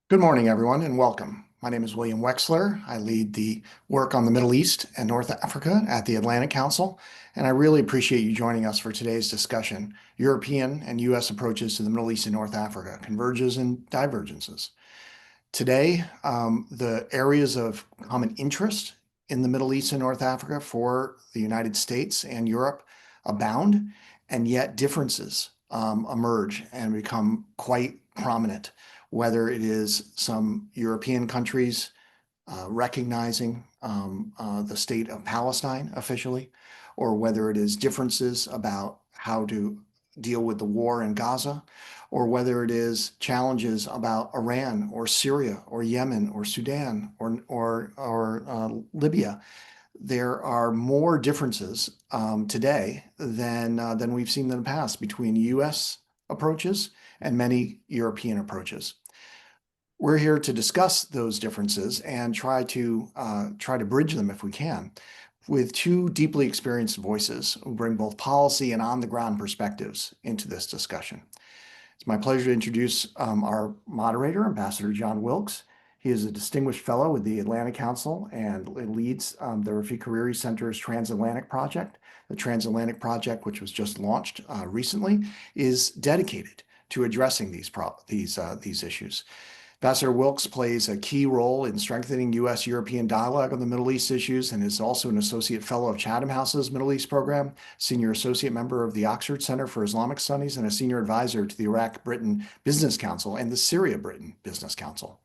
Good morning, everyone, and welcome. My name is William Wexler. I lead the work on the Middle East and North Africa at the Atlantic Council, and I really appreciate you joining us for today's discussion, European and U.S. approaches to the Middle East and North Africa, converges and divergences. Today, the areas of common interest in the Middle East and North Africa for the United States and Europe abound, and yet differences emerge and become quite prominent, whether it is some European countries recognizing the state of Palestine officially, or whether it is differences about how to deal with the war in Gaza, or whether it is challenges about Iran or Syria or Yemen or Sudan or Libya. There are more differences today than we've seen in the past between U.S. approaches and many European approaches. We're here to discuss those differences and try to bridge them if we can, with two deeply experienced voices who bring both policy and on-the-ground perspectives into this discussion. It's my pleasure to introduce our moderator, Ambassador John Wilkes. He is a distinguished fellow with the Atlantic Council and leads the Rafiq Hariri Center's Transatlantic Project. The Transatlantic Project, which was just launched recently, is dedicated to addressing these issues. Ambassador Wilkes plays a key role in strengthening U.S.-European dialogue on the Middle East issues and is also an associate fellow of Chatham House's Middle East program, senior associate member of the Oxford Center for Islamic Studies, and a senior advisor to the Iraq-Britain Business Council and the Syria-Britain Business Council.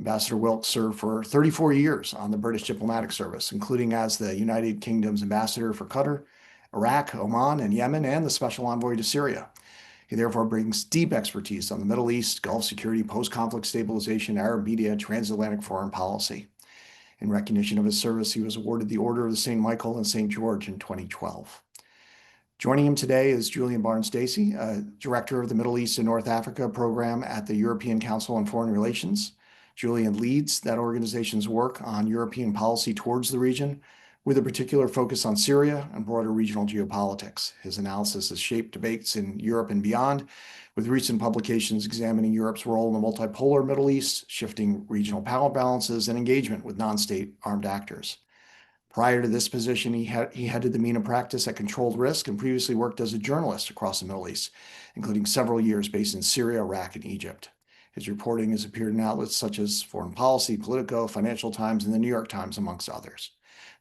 Ambassador Wilkes served for 34 years on the British diplomatic service, including as the United Kingdom's ambassador for Qatar, Iraq, Oman, and Yemen, and the special envoy to Syria. He therefore brings deep expertise on the Middle East, Gulf security, post-conflict stabilization, Arab media, transatlantic foreign policy. In recognition of his service, he was awarded the Order of the St. Michael and St. George in 2012. Joining him today is Julian Barnes-Dacey, Director of the Middle East and North Africa program at the European Council on Foreign Relations. Julian leads that organization's work on European policy towards the region, with a particular focus on Syria and broader regional geopolitics. His analysis has shaped debates in Europe and beyond, with recent publications examining Europe's role in the multipolar Middle East, shifting regional power balances, and engagement with non-state armed actors. Prior to this position, he headed the MENA practice at Controlled Risk and previously worked as a journalist across the Middle East, including several years based in Syria, Iraq, and Egypt. His reporting has appeared in outlets such as Foreign Policy, Politico, Financial Times, and the New York Times, amongst others.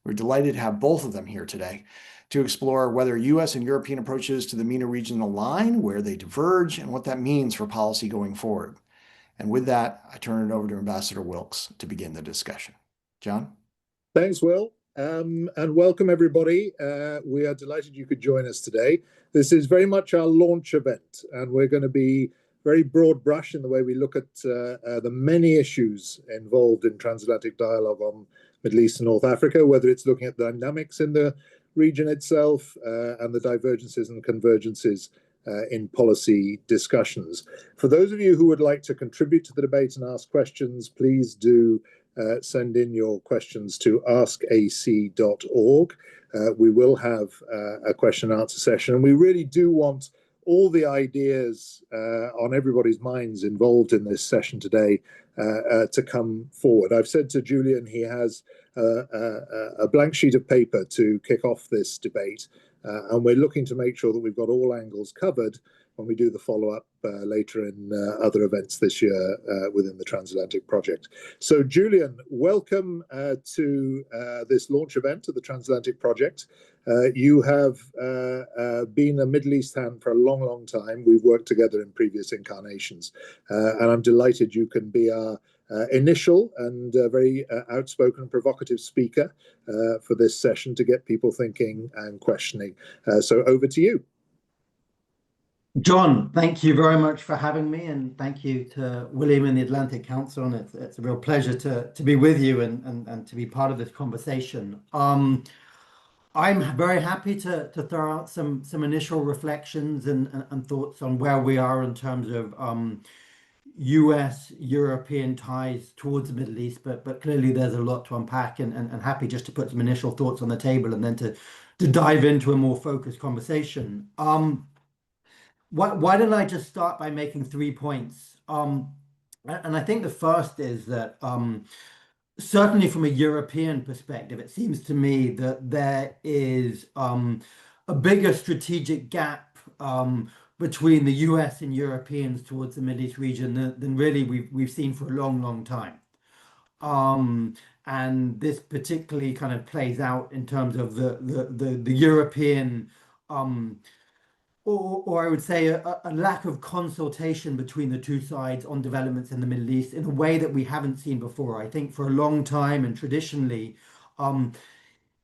We're delighted to have both of them here today to explore whether U.S. and European approaches to the MENA region align, where they diverge, and what that means for policy going forward. And with that, I turn it over to Ambassador Wilkes to begin the discussion. John? Thanks, Will, and welcome everybody. We are delighted you could join us today. This is very much our launch event, and we're going to be very broad brush in the way we look at the many issues involved in transatlantic dialogue on Middle East and North Africa, whether it's looking at the dynamics in the region itself and the divergences and convergences in policy discussions. For those of you who would like to contribute to the debate and ask questions, please do send in your questions to askac.org. We will have a question and answer session, and we really do want all the ideas on everybody's minds involved in this session today to come forward. I've said to Julian he has a blank sheet of paper to kick off this debate, and we're looking to make sure that we've got all angles covered when we do the follow-up later in other events this year within the Transatlantic Project. So Julian, welcome to this launch event of the Transatlantic Project. You have been a Middle East hand for a long, long time. We've worked together in previous incarnations, and I'm delighted you can be our initial and very outspoken and provocative speaker for this session to get people thinking and questioning. So over to you. John, thank you very much for having me, and thank you to William and the Atlantic Council. And it's a real pleasure to be with you and to be part of this conversation. I'm very happy to throw out some initial reflections and thoughts on where we are in terms of US-European ties towards the Middle East, but clearly there's a lot to unpack, and happy just to put some initial thoughts on the table and then to dive into a more focused conversation. Why don't I just start by making 3 points? And I think the first is that certainly from a European perspective, it seems to me that there is a bigger strategic gap between the US and Europeans towards the Middle East region than really we've seen for a long, long time. Um, and this particularly kind of plays out in terms of the European or I would say a lack of consultation between the two sides on developments in the Middle East in a way that we haven't seen before. I think for a long time and traditionally, um,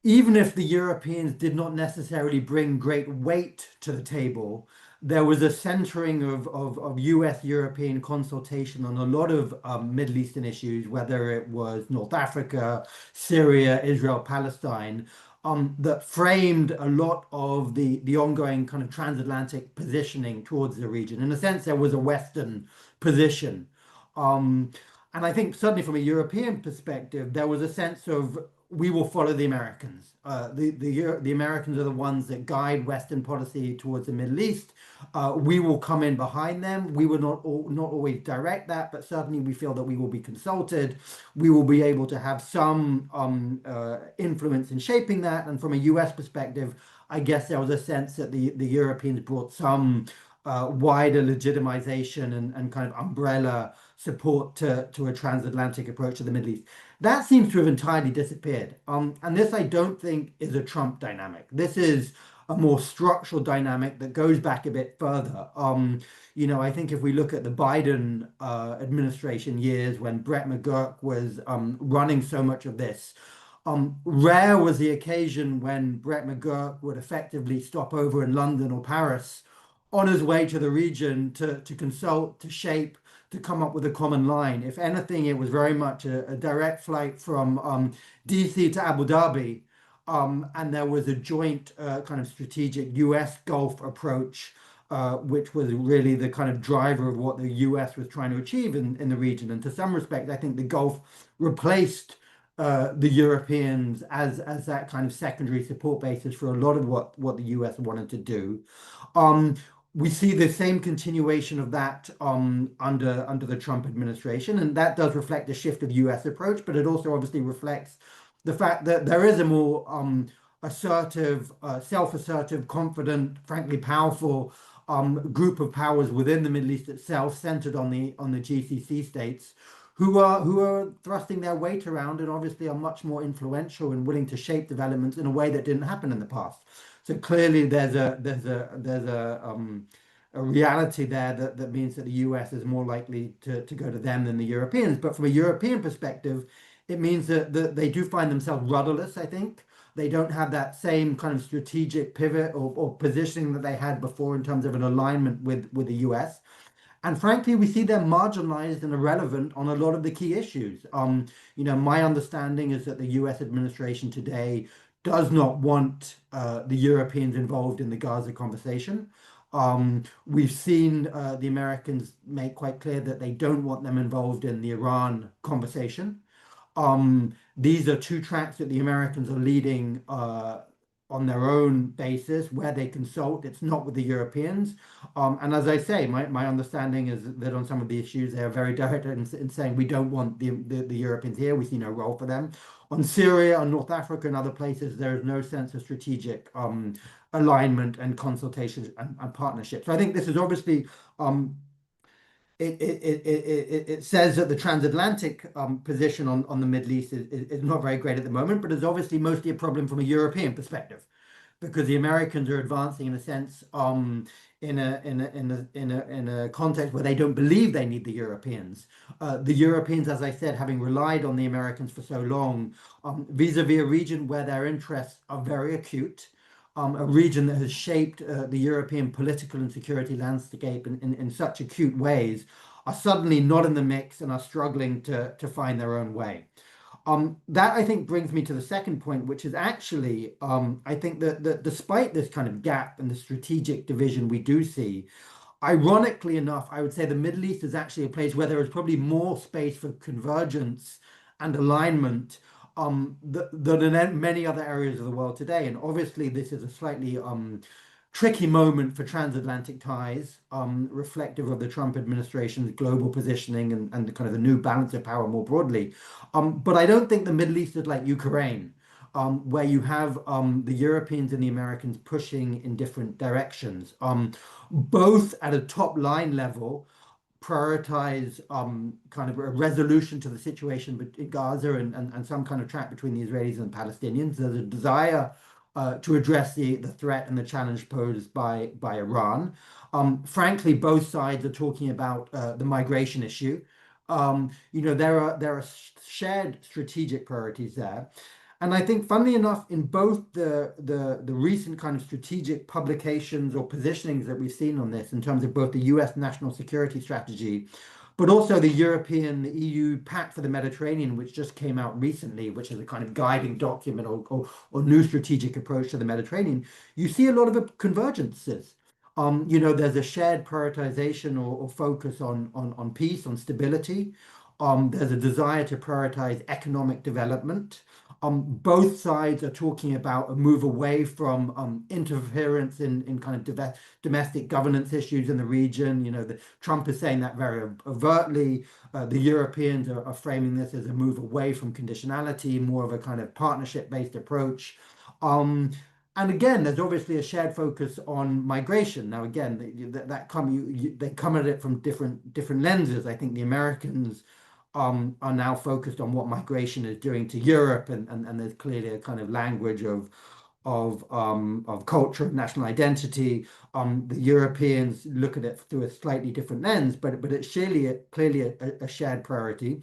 even if the Europeans did not necessarily bring great weight to the table, there was a centering of US European consultation on a lot of Middle Eastern issues, whether it was North Africa, Syria, Israel, Palestine, that framed a lot of the ongoing kind of transatlantic positioning towards the region. In a sense, there was a Western position. Um, and I think certainly from a European perspective, there was a sense of we will follow the Americans. The Americans are the ones that guide Western policy towards the Middle East. We will come in behind them. We will not always direct that, but certainly we feel that we will be consulted. We will be able to have some influence in shaping that. And from a US perspective, I guess there was a sense that the Europeans brought some wider legitimization and kind of umbrella support to a transatlantic approach to the Middle East. That seems to have entirely disappeared. And this, I don't think, is a Trump dynamic. This is a more structural dynamic that goes back a bit further. I think if we look at the Biden administration years when Brett McGurk was running so much of this, rare was the occasion when Brett McGurk would effectively stop over in London or Paris on his way to the region to consult, to shape, to come up with a common line. If anything, it was very much a direct flight from DC to Abu Dhabi. And there was a joint kind of strategic US Gulf approach, which was really the kind of driver of what the US was trying to achieve in the region. And to some respect, I think the Gulf replaced the Europeans as that kind of secondary support basis for a lot of what the US wanted to do. We see the same continuation of that under the Trump administration, and that does reflect the shift of the US approach, but it also obviously reflects the fact that there is a more assertive, self-assertive, confident, frankly powerful group of powers within the Middle East itself, centered on the GCC states, who are thrusting their weight around and obviously are much more influential and willing to shape developments in a way that didn't happen in the past. So clearly, there's a reality there that means that the US is more likely to go to them than the Europeans. But from a European perspective, it means that they do find themselves rudderless, I think. They don't have that same kind of strategic pivot or positioning that they had before in terms of an alignment with the US. And frankly, we see them marginalized and irrelevant on a lot of the key issues. My understanding is that the US administration today does not want the Europeans involved in the Gaza conversation. We've seen the Americans make quite clear that they don't want them involved in the Iran conversation. These are two tracks that the Americans are leading on their own basis, where they consult. It's not with the Europeans. And as I say, my understanding is that on some of the issues, they are very direct in saying we don't want the Europeans here. We see no role for them. On Syria, on North Africa, and other places, there is no sense of strategic alignment and consultation and partnership. So I think this is obviously it says that the transatlantic position on the Middle East is not very great at the moment, but is obviously mostly a problem from a European perspective, because the Americans are advancing in a sense in a context where they don't believe they need the Europeans. The Europeans, as I said, having relied on the Americans for so long, vis-a-vis a region where their interests are very acute. A region that has shaped the European political and security landscape in such acute ways, are suddenly not in the mix and are struggling to find their own way. That, I think, brings me to the second point, which is actually, I think that despite this kind of gap and the strategic division we do see, ironically enough, I would say the Middle East is actually a place where there is probably more space for convergence and alignment than in many other areas of the world today. And obviously, this is a slightly tricky moment for transatlantic ties, reflective of the Trump administration's global positioning and the kind of the new balance of power more broadly. But I don't think the Middle East is like Ukraine, where you have the Europeans and the Americans pushing in different directions, both at a top line level prioritize kind of a resolution to the situation in Gaza and some kind of track between the Israelis and the Palestinians. There's a desire to address the threat and the challenge posed by Iran. Frankly, both sides are talking about the migration issue. There are shared strategic priorities there. And I think, funnily enough, in both the recent kind of strategic publications or positionings that we've seen on this, in terms of both the US national security strategy, but also the European, the EU Pact for the Mediterranean, which just came out recently, which is a kind of guiding document or new strategic approach to the Mediterranean, you see a lot of convergences. There's a shared prioritization or focus on peace, on stability. There's a desire to prioritize economic development. Both sides are talking about a move away from interference in kind of domestic governance issues in the region. Trump is saying that very overtly. The Europeans are framing this as a move away from conditionality, more of a kind of partnership-based approach. And again, there's obviously a shared focus on migration. Now, again, they come at it from different lenses. I think the Americans are now focused on what migration is doing to Europe, and there's clearly a kind of language of culture and national identity. The Europeans look at it through a slightly different lens, but it's clearly a shared priority.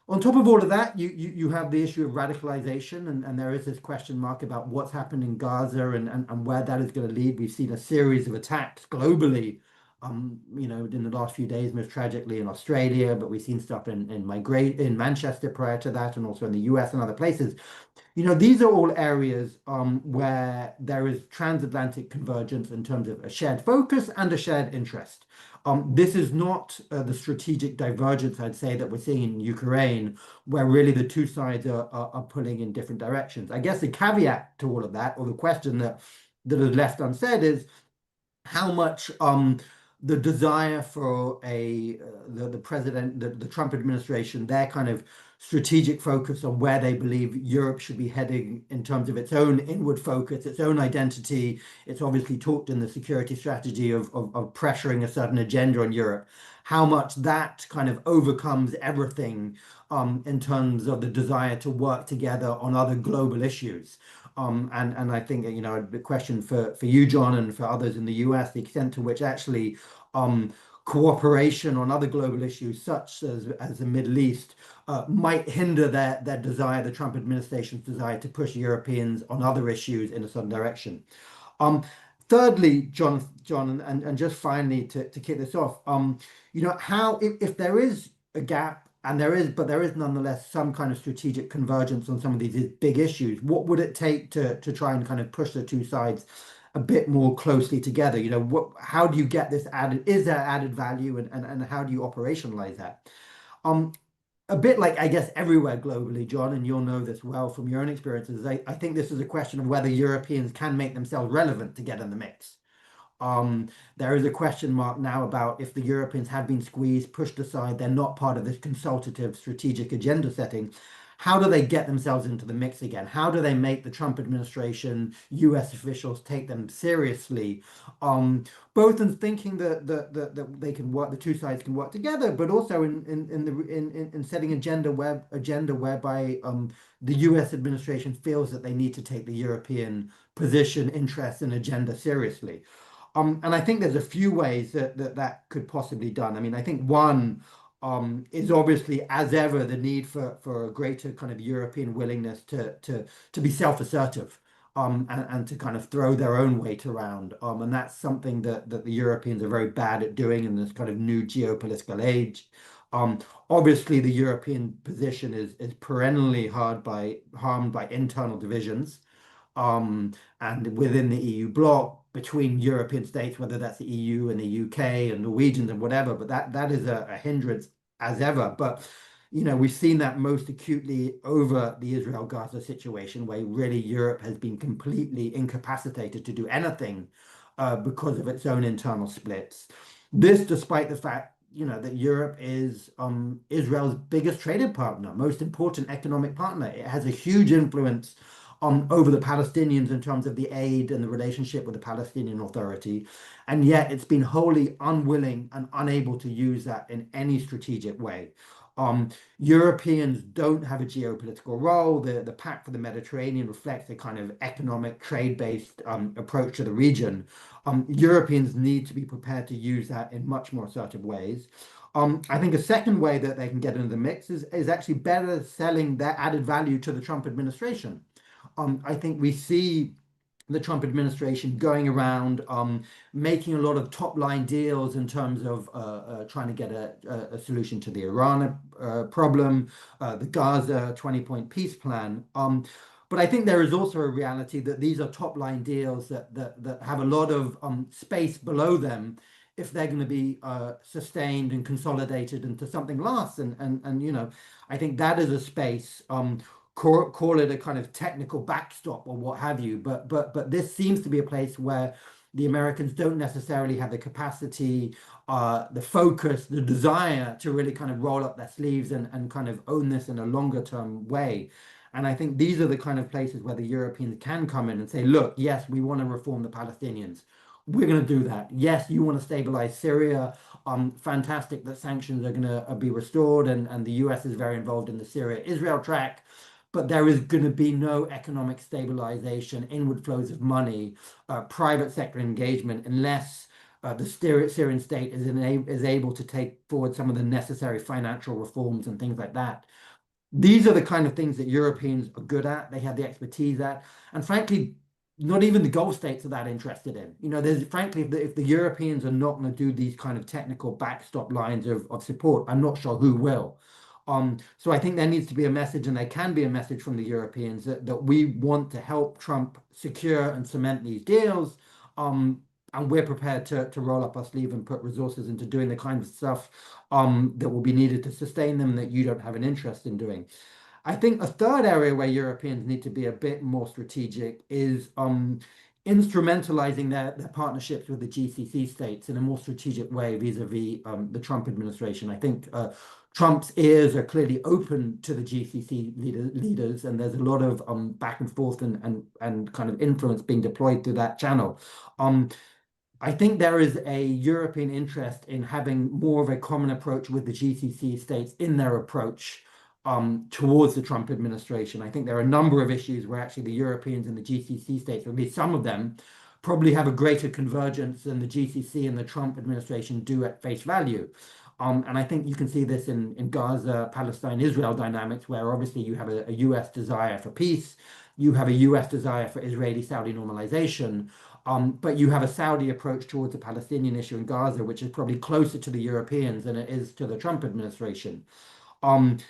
On top of all of that, you have the issue of radicalization, and there is this question mark about what's happened in Gaza and where that is going to lead. We've seen a series of attacks globally, in the last few days, most tragically in Australia, but we've seen stuff in Manchester prior to that, and also in the US and other places. These are all areas where there is transatlantic convergence in terms of a shared focus and a shared interest. This is not the strategic divergence, I'd say, that we're seeing in Ukraine, where really the two sides are pulling in different directions. I guess the caveat to all of that, or the question that is left unsaid, is how much the desire for the Trump administration, their kind of strategic focus on where they believe Europe should be heading in terms of its own inward focus, its own identity. It's obviously talked in the security strategy of pressuring a certain agenda on Europe. How much that kind of overcomes everything in terms of the desire to work together on other global issues. And I think, the question for you, John, and for others in the US, the extent to which actually cooperation on other global issues, such as the Middle East, might hinder their desire, the Trump administration's desire to push Europeans on other issues in a certain direction. Thirdly, John, and just finally to kick this off, how if there is a gap, and there is nonetheless some kind of strategic convergence on some of these big issues, what would it take to try and kind of push the two sides a bit more closely together? How do you get this added? Is there added value, and how do you operationalize that? A bit like, I guess, everywhere globally, John, and you'll know this well from your own experiences, I think this is a question of whether Europeans can make themselves relevant to get in the mix. There is a question mark now about if the Europeans have been squeezed, pushed aside, they're not part of this consultative strategic agenda setting. How do they get themselves into the mix again? How do they make the Trump administration, US officials take them seriously? Both in thinking that they can work, the two sides can work together, but also in setting agenda whereby the US administration feels that they need to take the European position, interest, and agenda seriously. And I think there's a few ways that could possibly be done. I mean, I think one is obviously, as ever, the need for a greater kind of European willingness to be self-assertive and to kind of throw their own weight around. And that's something that the Europeans are very bad at doing in this kind of new geopolitical age. Obviously, the European position is perennially harmed by internal divisions. And within the EU bloc, between European states, whether that's the EU and the UK and Norwegians and whatever, but that is a hindrance as ever. But we've seen that most acutely over the Israel-Gaza situation, where really Europe has been completely incapacitated to do anything because of its own internal splits. This, despite the fact, that Europe is Israel's biggest trading partner, most important economic partner. It has a huge influence over the Palestinians in terms of the aid and the relationship with the Palestinian Authority. And yet it's been wholly unwilling and unable to use that in any strategic way. Europeans don't have a geopolitical role. The Pact for the Mediterranean reflects a kind of economic trade-based approach to the region. Europeans need to be prepared to use that in much more assertive ways. I think a second way that they can get into the mix is actually better selling their added value to the Trump administration. I think we see the Trump administration going around making a lot of top line deals in terms of trying to get a solution to the Iran problem, the Gaza 20-point peace plan. But I think there is also a reality that these are top line deals that have a lot of space below them if they're going to be sustained and consolidated into something less. And I think that is a space. Call it a kind of technical backstop or what have you, but this seems to be a place where the Americans don't necessarily have the capacity, the focus, the desire to really kind of roll up their sleeves and kind of own this in a longer term way. And I think these are the kind of places where the Europeans can come in and say, look, yes, we want to reform the Palestinians. We're going to do that. Yes, you want to stabilize Syria. Fantastic that sanctions are going to be restored, and the US is very involved in the Syria-Israel track. But there is going to be no economic stabilization, inward flows of money, private sector engagement, unless the Syrian state is able to take forward some of the necessary financial reforms and things like that. These are the kind of things that Europeans are good at. They have the expertise at, and frankly, not even the Gulf states are that interested in. There's frankly, if the Europeans are not going to do these kind of technical backstop lines of support, I'm not sure who will. So I think there needs to be a message, and there can be a message from the Europeans that we want to help Trump secure and cement these deals. And we're prepared to roll up our sleeve and put resources into doing the kind of stuff that will be needed to sustain them that you don't have an interest in doing. I think a third area where Europeans need to be a bit more strategic is instrumentalizing their partnerships with the GCC states in a more strategic way vis-a-vis the Trump administration. I think Trump's ears are clearly open to the GCC leaders, and there's a lot of back and forth and kind of influence being deployed through that channel. I think there is a European interest in having more of a common approach with the GCC states in their approach towards the Trump administration. I think there are a number of issues where actually the Europeans and the GCC states, or at least some of them, probably have a greater convergence than the GCC and the Trump administration do at face value. And I think you can see this in Gaza, Palestine, Israel dynamics, where obviously you have a US desire for peace, you have a US desire for Israeli-Saudi normalization, but you have a Saudi approach towards the Palestinian issue in Gaza, which is probably closer to the Europeans than it is to the Trump administration. And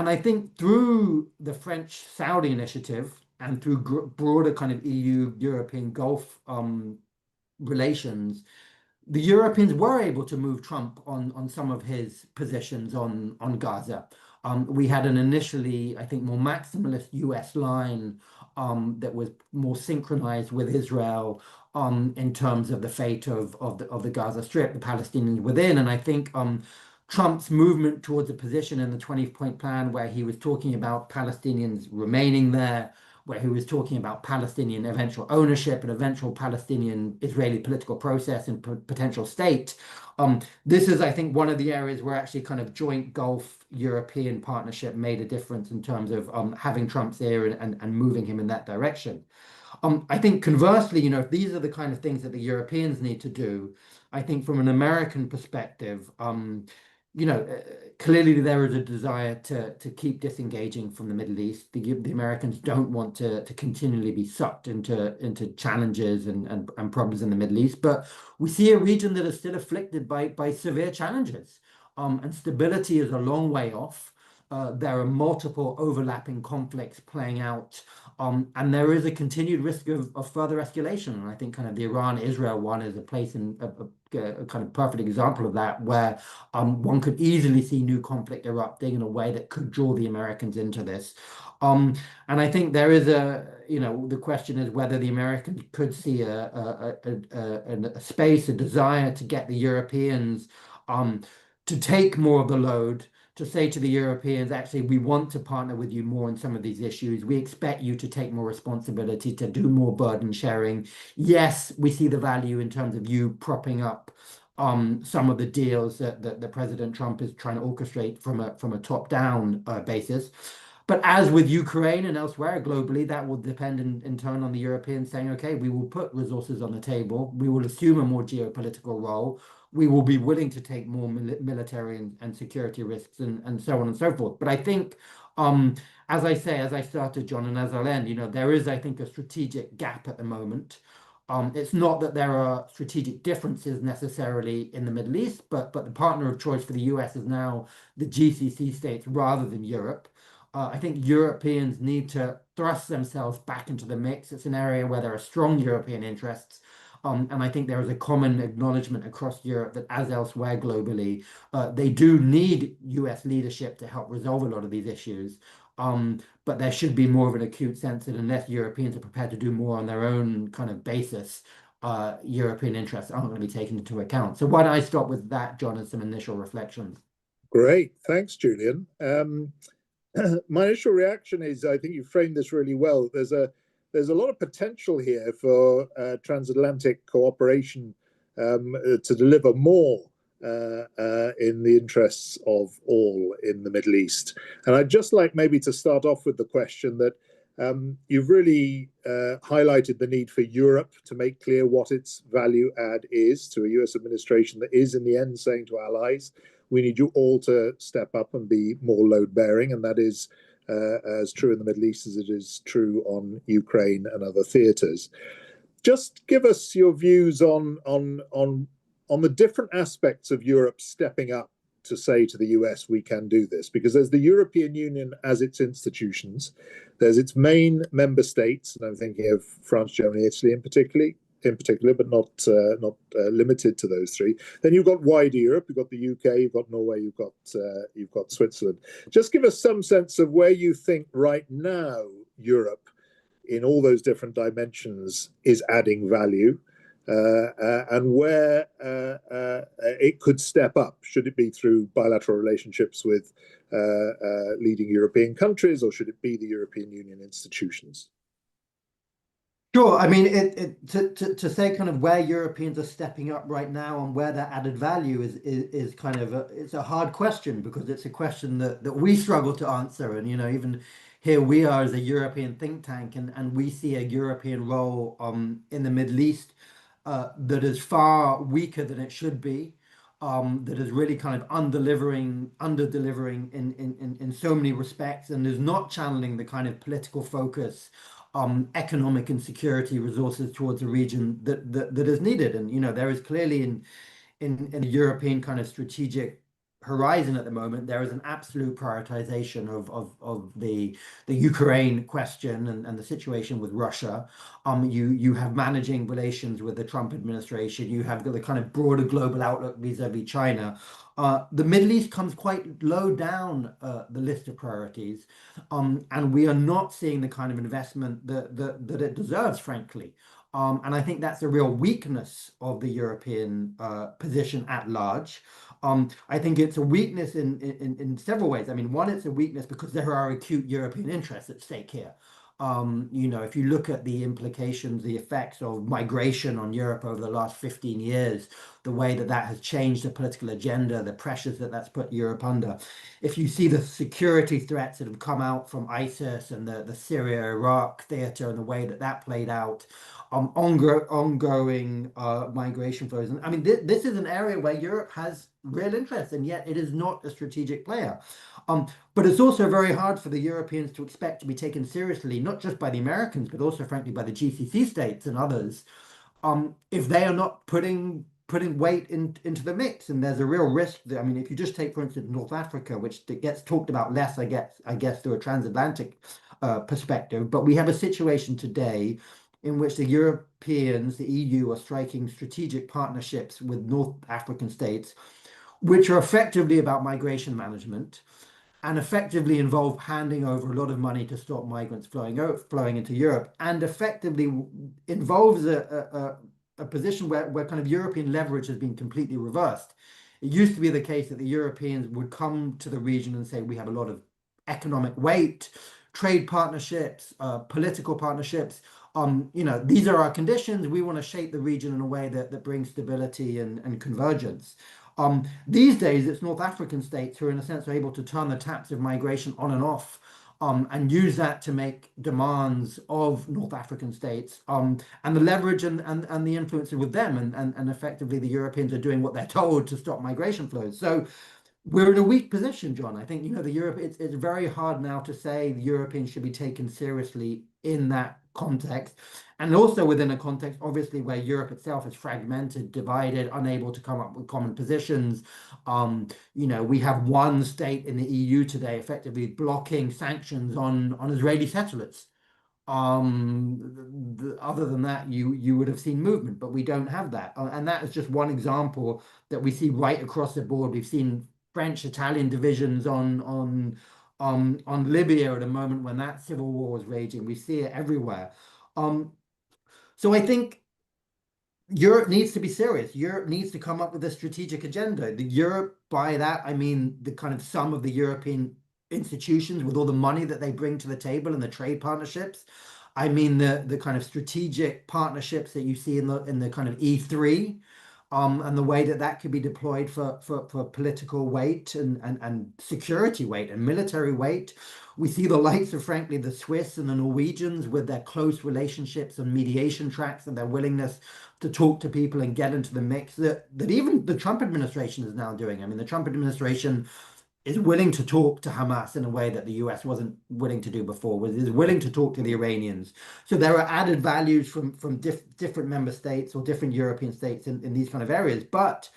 I think through the French-Saudi initiative and through broader kind of EU-European Gulf relations, the Europeans were able to move Trump on some of his positions on Gaza. We had an initially, I think, more maximalist US line that was more synchronized with Israel in terms of the fate of the Gaza Strip, the Palestinians within. And I think Trump's movement towards a position in the 20-point plan where he was talking about Palestinians remaining there, where he was talking about Palestinian eventual ownership and eventual Palestinian-Israeli political process and potential state. This is, I think, one of the areas where actually kind of joint Gulf-European partnership made a difference in terms of having Trump's ear and moving him in that direction. I think conversely, if these are the kind of things that the Europeans need to do, I think from an American perspective, clearly there is a desire to keep disengaging from the Middle East. The Americans don't want to continually be sucked into challenges and problems in the Middle East. But we see a region that is still afflicted by severe challenges. And stability is a long way off. There are multiple overlapping conflicts playing out. And there is a continued risk of further escalation. And I think kind of the Iran-Israel one is a place in a kind of perfect example of that, where one could easily see new conflict erupting in a way that could draw the Americans into this. And I think there is the question is whether the Americans could see a space, a desire to get the Europeans to take more of the load, to say to the Europeans, actually, we want to partner with you more on some of these issues. We expect you to take more responsibility, to do more burden sharing. Yes, we see the value in terms of you propping up some of the deals that President Trump is trying to orchestrate from a top-down basis. But as with Ukraine and elsewhere globally, that will depend in turn on the Europeans saying, okay, we will put resources on the table. We will assume a more geopolitical role. We will be willing to take more military and security risks and so on and so forth. But I think, as I started, John, and as I'll end, there is, I think, a strategic gap at the moment. It's not that there are strategic differences necessarily in the Middle East, but the partner of choice for the US is now the GCC states rather than Europe. I think Europeans need to thrust themselves back into the mix. It's an area where there are strong European interests. And I think there is a common acknowledgement across Europe that, as elsewhere globally, they do need US leadership to help resolve a lot of these issues. But there should be more of an acute sense that unless Europeans are prepared to do more on their own kind of basis, European interests aren't going to be taken into account. So why don't I stop with that, John, as some initial reflections? Great, thanks, Julian. My initial reaction is, I think you framed this really well. There's a lot of potential here for transatlantic cooperation to deliver more in the interests of all in the Middle East. And I'd just like maybe to start off with the question that you've really highlighted the need for Europe to make clear what its value add is to a US administration that is in the end saying to allies, we need you all to step up and be more load bearing. And that is as true in the Middle East as it is true on Ukraine and other theaters. Just give us your views on the different aspects of Europe stepping up to say to the US, we can do this, because there's the European Union as its institutions, there's its main member states, and I'm thinking of France, Germany, Italy in particular, but not limited to those three. Then you've got wider Europe, you've got the UK, you've got Norway, you've got Switzerland. Just give us some sense of where you think right now Europe, in all those different dimensions, is adding value, and where it could step up. Should it be through bilateral relationships with leading European countries, or should it be the European Union institutions? Sure. I mean, to say kind of where Europeans are stepping up right now and where their added value is kind of it's a hard question, because it's a question that we struggle to answer. And even here we are as a European think tank, and we see a European role in the Middle East that is far weaker than it should be. That is really kind of under-delivering in so many respects, and is not channeling the kind of political focus, economic and security resources towards a region that is needed. And there is clearly in a European kind of strategic horizon at the moment, there is an absolute prioritization of the Ukraine question and the situation with Russia. You have managing relations with the Trump administration. You have the kind of broader global outlook vis-a-vis China. The Middle East comes quite low down the list of priorities, and we are not seeing the kind of investment that it deserves, frankly. And I think that's a real weakness of the European position at large. I think it's a weakness in several ways. I mean, one, it's a weakness because there are acute European interests at stake here. If you look at the implications, the effects of migration on Europe over the last 15 years, the way that has changed the political agenda, the pressures that's put Europe under. If you see the security threats that have come out from ISIS and the Syria-Iraq theater and the way that played out, ongoing migration flows. And I mean, this is an area where Europe has real interest, and yet it is not a strategic player. But it's also very hard for the Europeans to expect to be taken seriously, not just by the Americans, but also, frankly, by the GCC states and others, if they are not putting putting weight into the mix. And there's a real risk that, I mean, if you just take, for instance, North Africa, which gets talked about less, I guess, through a transatlantic perspective, but we have a situation today in which the Europeans, the EU, are striking strategic partnerships with North African states, which are effectively about migration management and effectively involve handing over a lot of money to stop migrants flowing into Europe, and effectively involves a position where kind of European leverage has been completely reversed. It used to be the case that the Europeans would come to the region and say, we have a lot of economic weight, trade partnerships, political partnerships. These are our conditions. We want to shape the region in a way that brings stability and convergence. These days, it's North African states who, in a sense, are able to turn the taps of migration on and off, and use that to make demands of North African states, and the leverage and the influence with them, and effectively the Europeans are doing what they're told to stop migration flows. So we're in a weak position, John. I think, it's very hard now to say the Europeans should be taken seriously in that context. And also within a context, obviously, where Europe itself is fragmented, divided, unable to come up with common positions. We have one state in the EU today effectively blocking sanctions on Israeli settlers. Other than that, you would have seen movement, but we don't have that. And that is just one example that we see right across the board. We've seen French-Italian divisions on Libya at a moment when that civil war was raging. We see it everywhere. So I think Europe needs to be serious. Europe needs to come up with a strategic agenda. The Europe, by that, I mean the kind of sum of the European institutions with all the money that they bring to the table and the trade partnerships. I mean the kind of strategic partnerships that you see in the kind of E3. And the way that could be deployed for political weight and security weight and military weight. We see the likes of, frankly, the Swiss and the Norwegians with their close relationships and mediation tracks and their willingness to talk to people and get into the mix that even the Trump administration is now doing. I mean, the Trump administration is willing to talk to Hamas in a way that the US wasn't willing to do before, is willing to talk to the Iranians. So there are added values from different member states or different European states in these kind of areas. But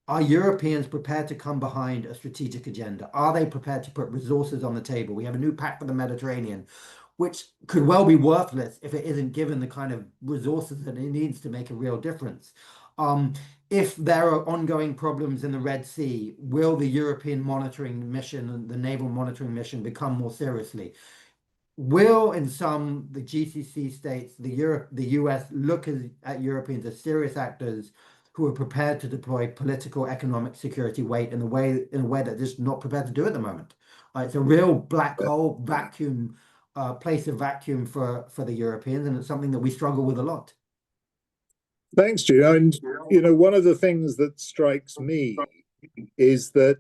are Europeans prepared to come behind a strategic agenda? Are they prepared to put resources on the table? We have a new pact for the Mediterranean, which could well be worthless if it isn't given the kind of resources that it needs to make a real difference. If there are ongoing problems in the Red Sea, will the European monitoring mission and the naval monitoring mission become more seriously? Will, in some, the GCC states, the US look at Europeans as serious actors who are prepared to deploy political, economic, security weight in a way that they're just not prepared to do at the moment? It's a real black hole vacuum, place of vacuum for the Europeans, and it's something that we struggle with a lot. Thanks, Gino. And one of the things that strikes me is that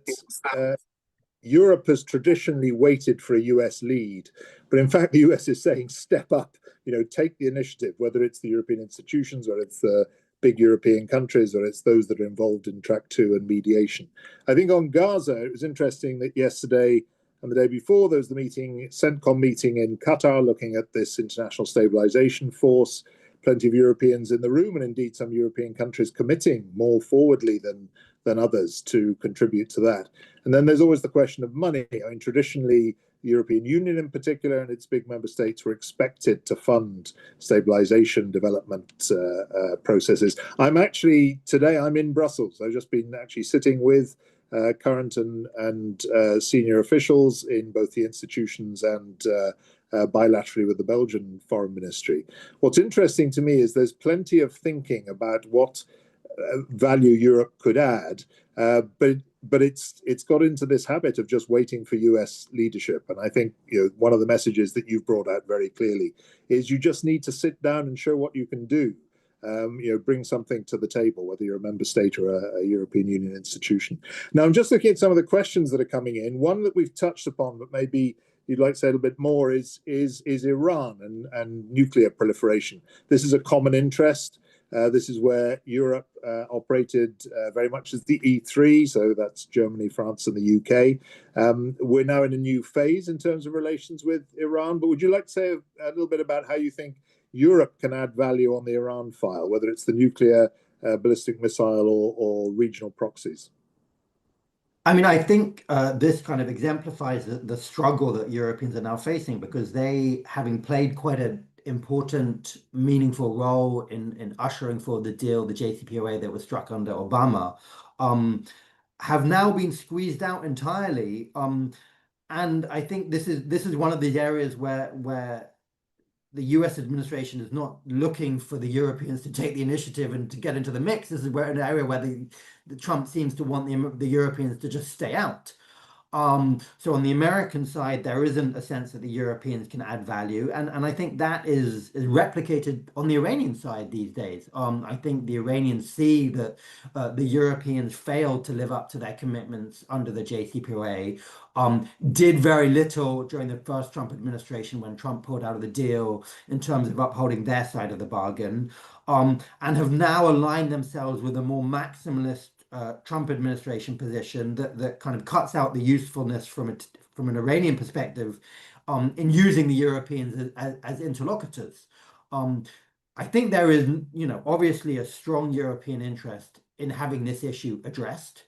Europe has traditionally waited for a US lead, but in fact, the US is saying, step up, take the initiative, whether it's the European institutions, or it's the big European countries, or it's those that are involved in track 2 and mediation. I think on Gaza, it was interesting that yesterday and the day before, there was the CENTCOM meeting in Qatar, looking at this international stabilization force. Plenty of Europeans in the room, and indeed some European countries committing more forwardly than others to contribute to that. And then there's always the question of money. I mean, traditionally, the European Union in particular and its big member states were expected to fund stabilization development processes. Today I'm in Brussels. I've just been actually sitting with current and senior officials in both the institutions and bilaterally with the Belgian Foreign Ministry. What's interesting to me is there's plenty of thinking about what value Europe could add, but it's got into this habit of just waiting for US leadership. And I think one of the messages that you've brought out very clearly is you just need to sit down and show what you can do. Bring something to the table, whether you're a member state or a European Union institution. Now, I'm just looking at some of the questions that are coming in. One that we've touched upon, but maybe you'd like to say a little bit more, is Iran and nuclear proliferation. This is a common interest. This is where Europe operated very much as the E3, so that's Germany, France, and the UK. We're now in a new phase in terms of relations with Iran, but would you like to say a little bit about how you think Europe can add value on the Iran file, whether it's the nuclear ballistic missile or regional proxies? I mean, I think this kind of exemplifies the struggle that Europeans are now facing because they, having played quite an important, meaningful role in ushering forward the deal, the JCPOA that was struck under Obama, have now been squeezed out entirely. And I think this is one of the areas where the US administration is not looking for the Europeans to take the initiative and to get into the mix. This is an area where the Trump seems to want the Europeans to just stay out. So on the American side, there isn't a sense that the Europeans can add value, and I think that is replicated on the Iranian side these days. I think the Iranians see that the Europeans failed to live up to their commitments under the JCPOA, did very little during the first Trump administration when Trump pulled out of the deal in terms of upholding their side of the bargain, and have now aligned themselves with a more maximalist Trump administration position that kind of cuts out the usefulness from an Iranian perspective in using the Europeans as interlocutors. I think there is, obviously a strong European interest in having this issue addressed.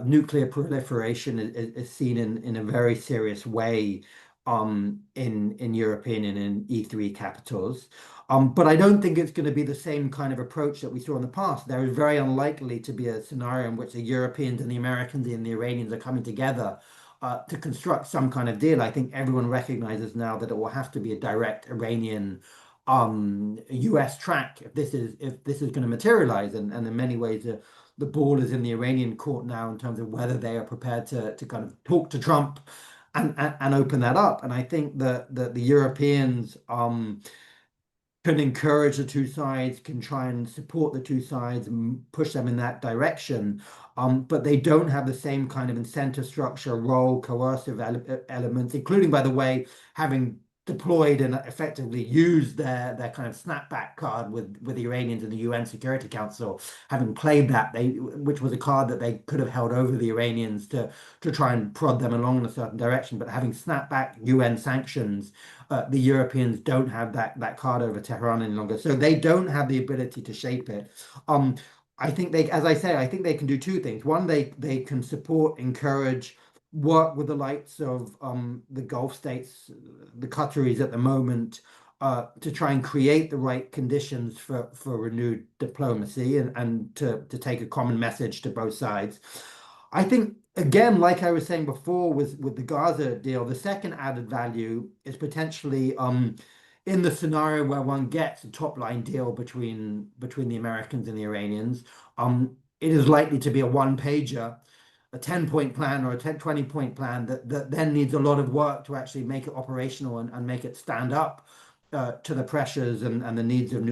Nuclear proliferation is seen in a very serious way in European and in E3 capitals. But I don't think it's going to be the same kind of approach that we saw in the past. There is very unlikely to be a scenario in which the Europeans and the Americans and the Iranians are coming together to construct some kind of deal. I think everyone recognizes now that it will have to be a direct Iranian US track if this is going to materialize. And in many ways, the ball is in the Iranian court now in terms of whether they are prepared to kind of talk to Trump and open that up. And I think that the Europeans can encourage the two sides, can try and support the two sides and push them in that direction. But they don't have the same kind of incentive structure, role, coercive elements, including, by the way, having deployed and effectively used their kind of snapback card with the Iranians in the UN Security Council, having played that, which was a card that they could have held over the Iranians to try and prod them along in a certain direction. But having snapped back UN sanctions, the Europeans don't have that card over Tehran any longer. So they don't have the ability to shape it. I think as I say, I think they can do two things. One, they can support, encourage, work with the likes of the Gulf states, the Qataris at the moment, to try and create the right conditions for renewed diplomacy and to take a common message to both sides. I think, again, like I was saying before with the Gaza deal, the second added value is potentially in the scenario where one gets a top line deal between the Americans and the Iranians, it is likely to be a one-pager, a 10-point plan or a 20-point plan that then needs a lot of work to actually make it operational and make it stand up to the pressures and the needs of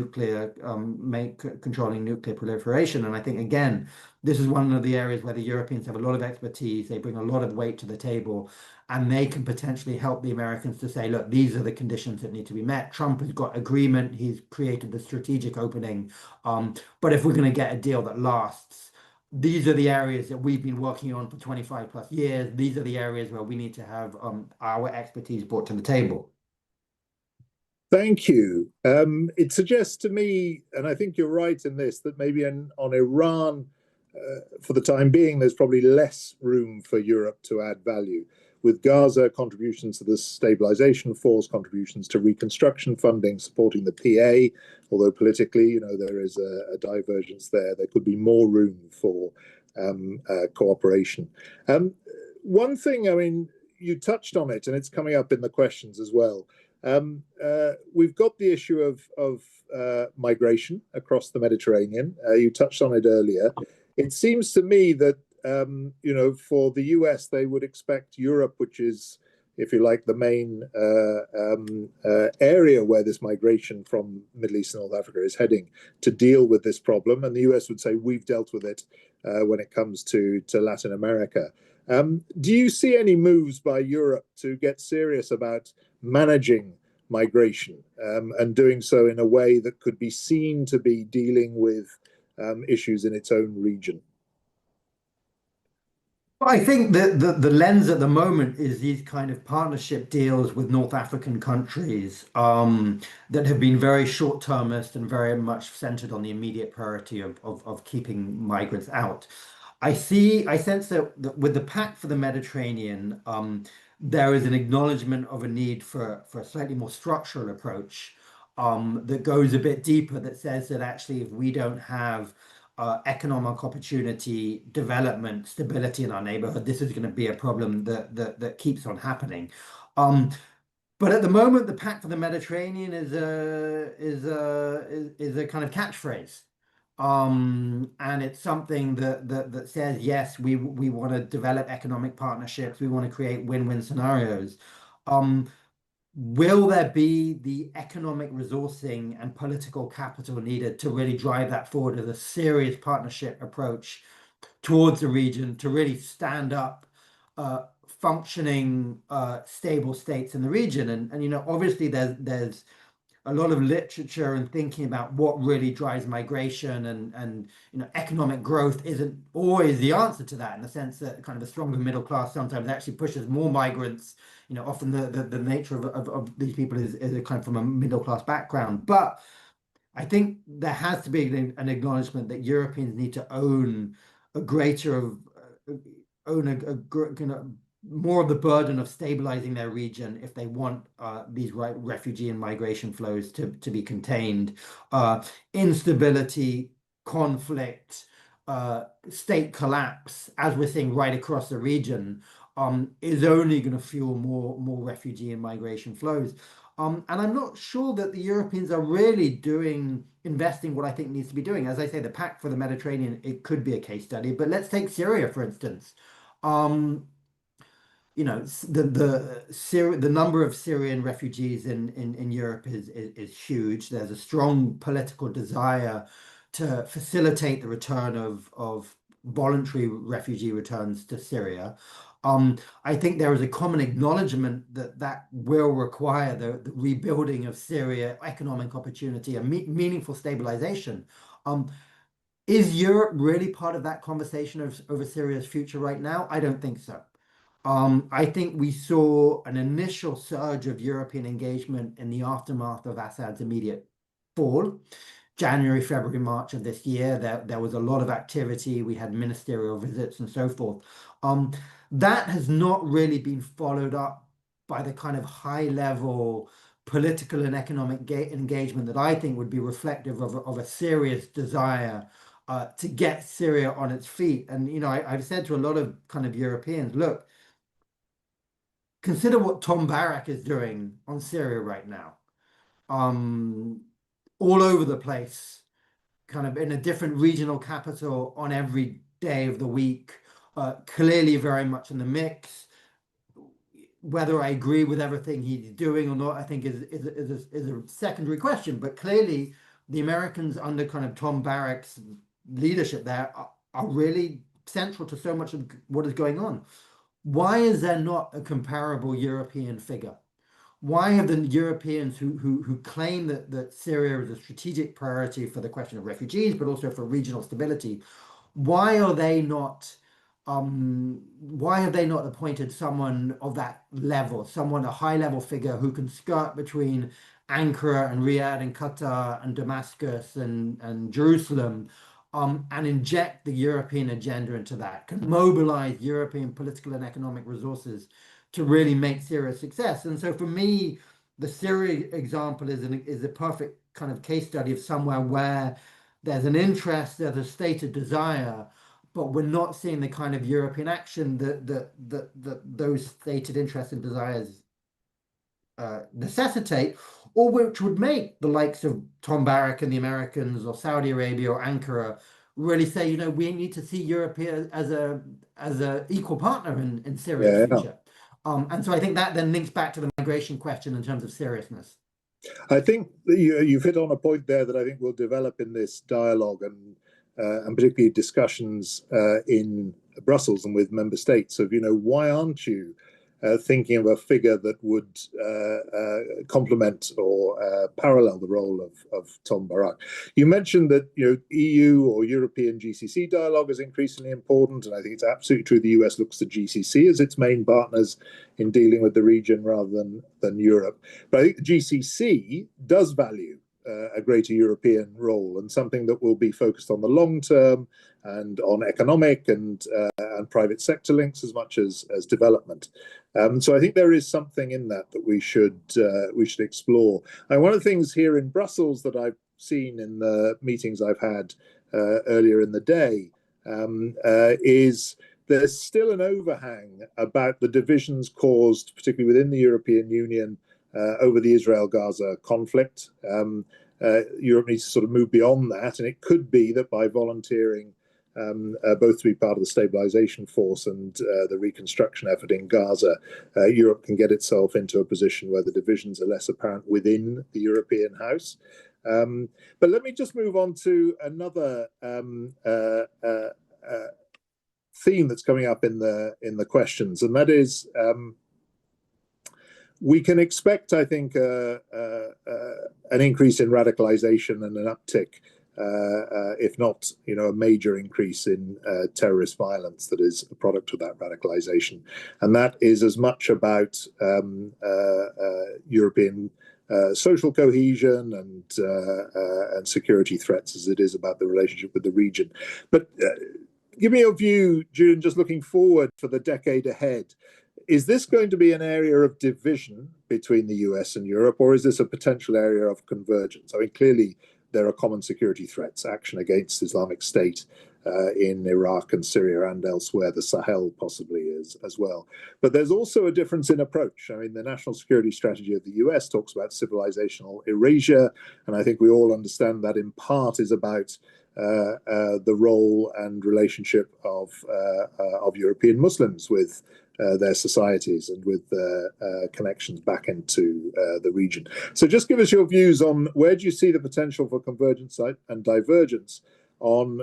controlling nuclear proliferation. And I think, again, this is one of the areas where the Europeans have a lot of expertise. They bring a lot of weight to the table, and they can potentially help the Americans to say, look, these are the conditions that need to be met. Trump has got agreement. He's created the strategic opening. But if we're going to get a deal that lasts, these are the areas that we've been working on for 25 plus years. These are the areas where we need to have our expertise brought to the table. Thank you. It suggests to me, and I think you're right in this, that maybe on Iran, for the time being, there's probably less room for Europe to add value. With Gaza, contributions to the stabilization force, contributions to reconstruction funding, supporting the PA, although politically, there is a divergence there. There could be more room for cooperation. One thing, I mean, you touched on it, and it's coming up in the questions as well. We've got the issue of migration across the Mediterranean. You touched on it earlier. It seems to me that, for the US, they would expect Europe, which is, if you like, the main area where this migration from Middle East and North Africa is heading, to deal with this problem. And the US would say, we've dealt with it when it comes to Latin America. Do you see any moves by Europe to get serious about managing migration and doing so in a way that could be seen to be dealing with issues in its own region? Well, I think that the lens at the moment is these kind of partnership deals with North African countries that have been very short-termist and very much centered on the immediate priority of keeping migrants out. I sense that with the Pact for the Mediterranean, there is an acknowledgement of a need for a slightly more structural approach that goes a bit deeper, that says that actually if we don't have economic opportunity, development, stability in our neighborhood, this is going to be a problem that keeps on happening. Um, but at the moment, the Pact for the Mediterranean is a kind of catchphrase. And it's something that says, yes, we want to develop economic partnerships, we want to create win-win scenarios. Um, Will there be the economic resourcing and political capital needed to really drive that forward as a serious partnership approach towards the region to really stand up functioning stable states in the region? And you know, obviously there's a lot of literature and thinking about what really drives migration, and you know, economic growth isn't always the answer to that, in the sense that kind of a stronger middle class sometimes actually pushes more migrants. You know, often the nature of these people is a kind of from a middle class background. But I think there has to be an acknowledgement that Europeans need to own a greater of own kind of more of the burden of stabilizing their region if they want these refugee and migration flows to be contained. Instability, conflict, state collapse, as we're seeing right across the region, is only going to fuel more refugee and migration flows. And I'm not sure that the Europeans are really investing what I think needs to be doing. As I say, the Pact for the Mediterranean, it could be a case study, but let's take Syria, for instance. Um, you know, the number of Syrian refugees in Europe is huge. There's a strong political desire to facilitate the return of voluntary refugee returns to Syria. I think there is a common acknowledgement that that will require the rebuilding of Syria, economic opportunity, and meaningful stabilization. Um, is Europe really part of that conversation over Syria's future right now? I don't think so. I think we saw an initial surge of European engagement in the aftermath of Assad's immediate fall. January, February, March of this year, there was a lot of activity. We had ministerial visits and so forth. That has not really been followed up by the kind of high level political and economic engagement that I think would be reflective of a serious desire to get Syria on its feet. And, you know, I've said to a lot of kind of Europeans, look, consider what Tom Barak is doing on Syria right now. Um, all over the place, kind of in a different regional capital on every day of the week, clearly very much in the mix. Whether I agree with everything he's doing or not, I think is a secondary question. But clearly, the Americans under kind of Tom Barak's leadership there are really central to so much of what is going on. Why is there not a comparable European figure? Why have the Europeans who claim that Syria is a strategic priority for the question of refugees, but also for regional stability, why are they not why have they not appointed someone of that level, someone, a high level figure who can skirt between Ankara and Riyadh and Qatar and Damascus and Jerusalem, and inject the European agenda into that, can mobilize European political and economic resources to really make Syria a success? And so for me, the Syria example is a perfect kind of case study of somewhere where there's an interest, there's a stated desire, but we're not seeing the kind of European action that those stated interests and desires necessitate, or which would make the likes of Tom Barak and the Americans, or Saudi Arabia or Ankara, really say, you know, we need to see Europe here as a equal partner in Syria's Yeah, future. And so I think that then links back to the migration question in terms of seriousness. I think that you've hit on a point there that I think will develop in this dialogue and particularly discussions in Brussels and with member states of, you know, why aren't you thinking of a figure that would complement or parallel the role of Tom Barak. You mentioned that EU or European GCC dialogue is increasingly important, and I think it's absolutely true. The US looks to GCC as its main partners in dealing with the region rather than Europe. But I think the GCC does value a greater European role, and something that will be focused on the long term and on economic and private sector links as much as development. So I think there is something in that we should explore. And one of the things here in Brussels that I've seen in the meetings I've had earlier in the day is there's still an overhang about the divisions caused, particularly within the European Union, over the Israel-Gaza conflict. Europe needs to sort of move beyond that, and it could be that by volunteering both to be part of the stabilization force and the reconstruction effort in Gaza, Europe can get itself into a position where the divisions are less apparent within the European house. But let me just move on to another theme that's coming up in the questions, and that is we can expect, I think, an increase in radicalization and an uptick, if not, a major increase in terrorist violence that is a product of that radicalization. And that is as much about European social cohesion and security threats as it is about the relationship with the region. But give me your view, Julian, just looking forward for the decade ahead. Is this going to be an area of division between the US and Europe, or is this a potential area of convergence? I mean, clearly there are common security threats, action against Islamic State in Iraq and Syria and elsewhere, the Sahel possibly is as well. But there's also a difference in approach. I mean, the national security strategy of the US talks about civilizational erasure, and I think we all understand that in part is about the role and relationship of European Muslims with their societies and with connections back into the region. So just give us your views on where do you see the potential for convergence and divergence on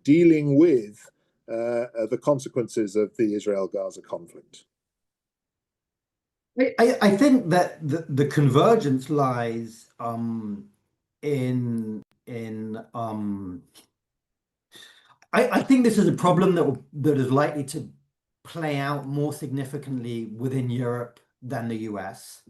dealing with the consequences of the Israel-Gaza conflict. I think that the convergence lies I think this is a problem that is likely to play out more significantly within Europe than the US.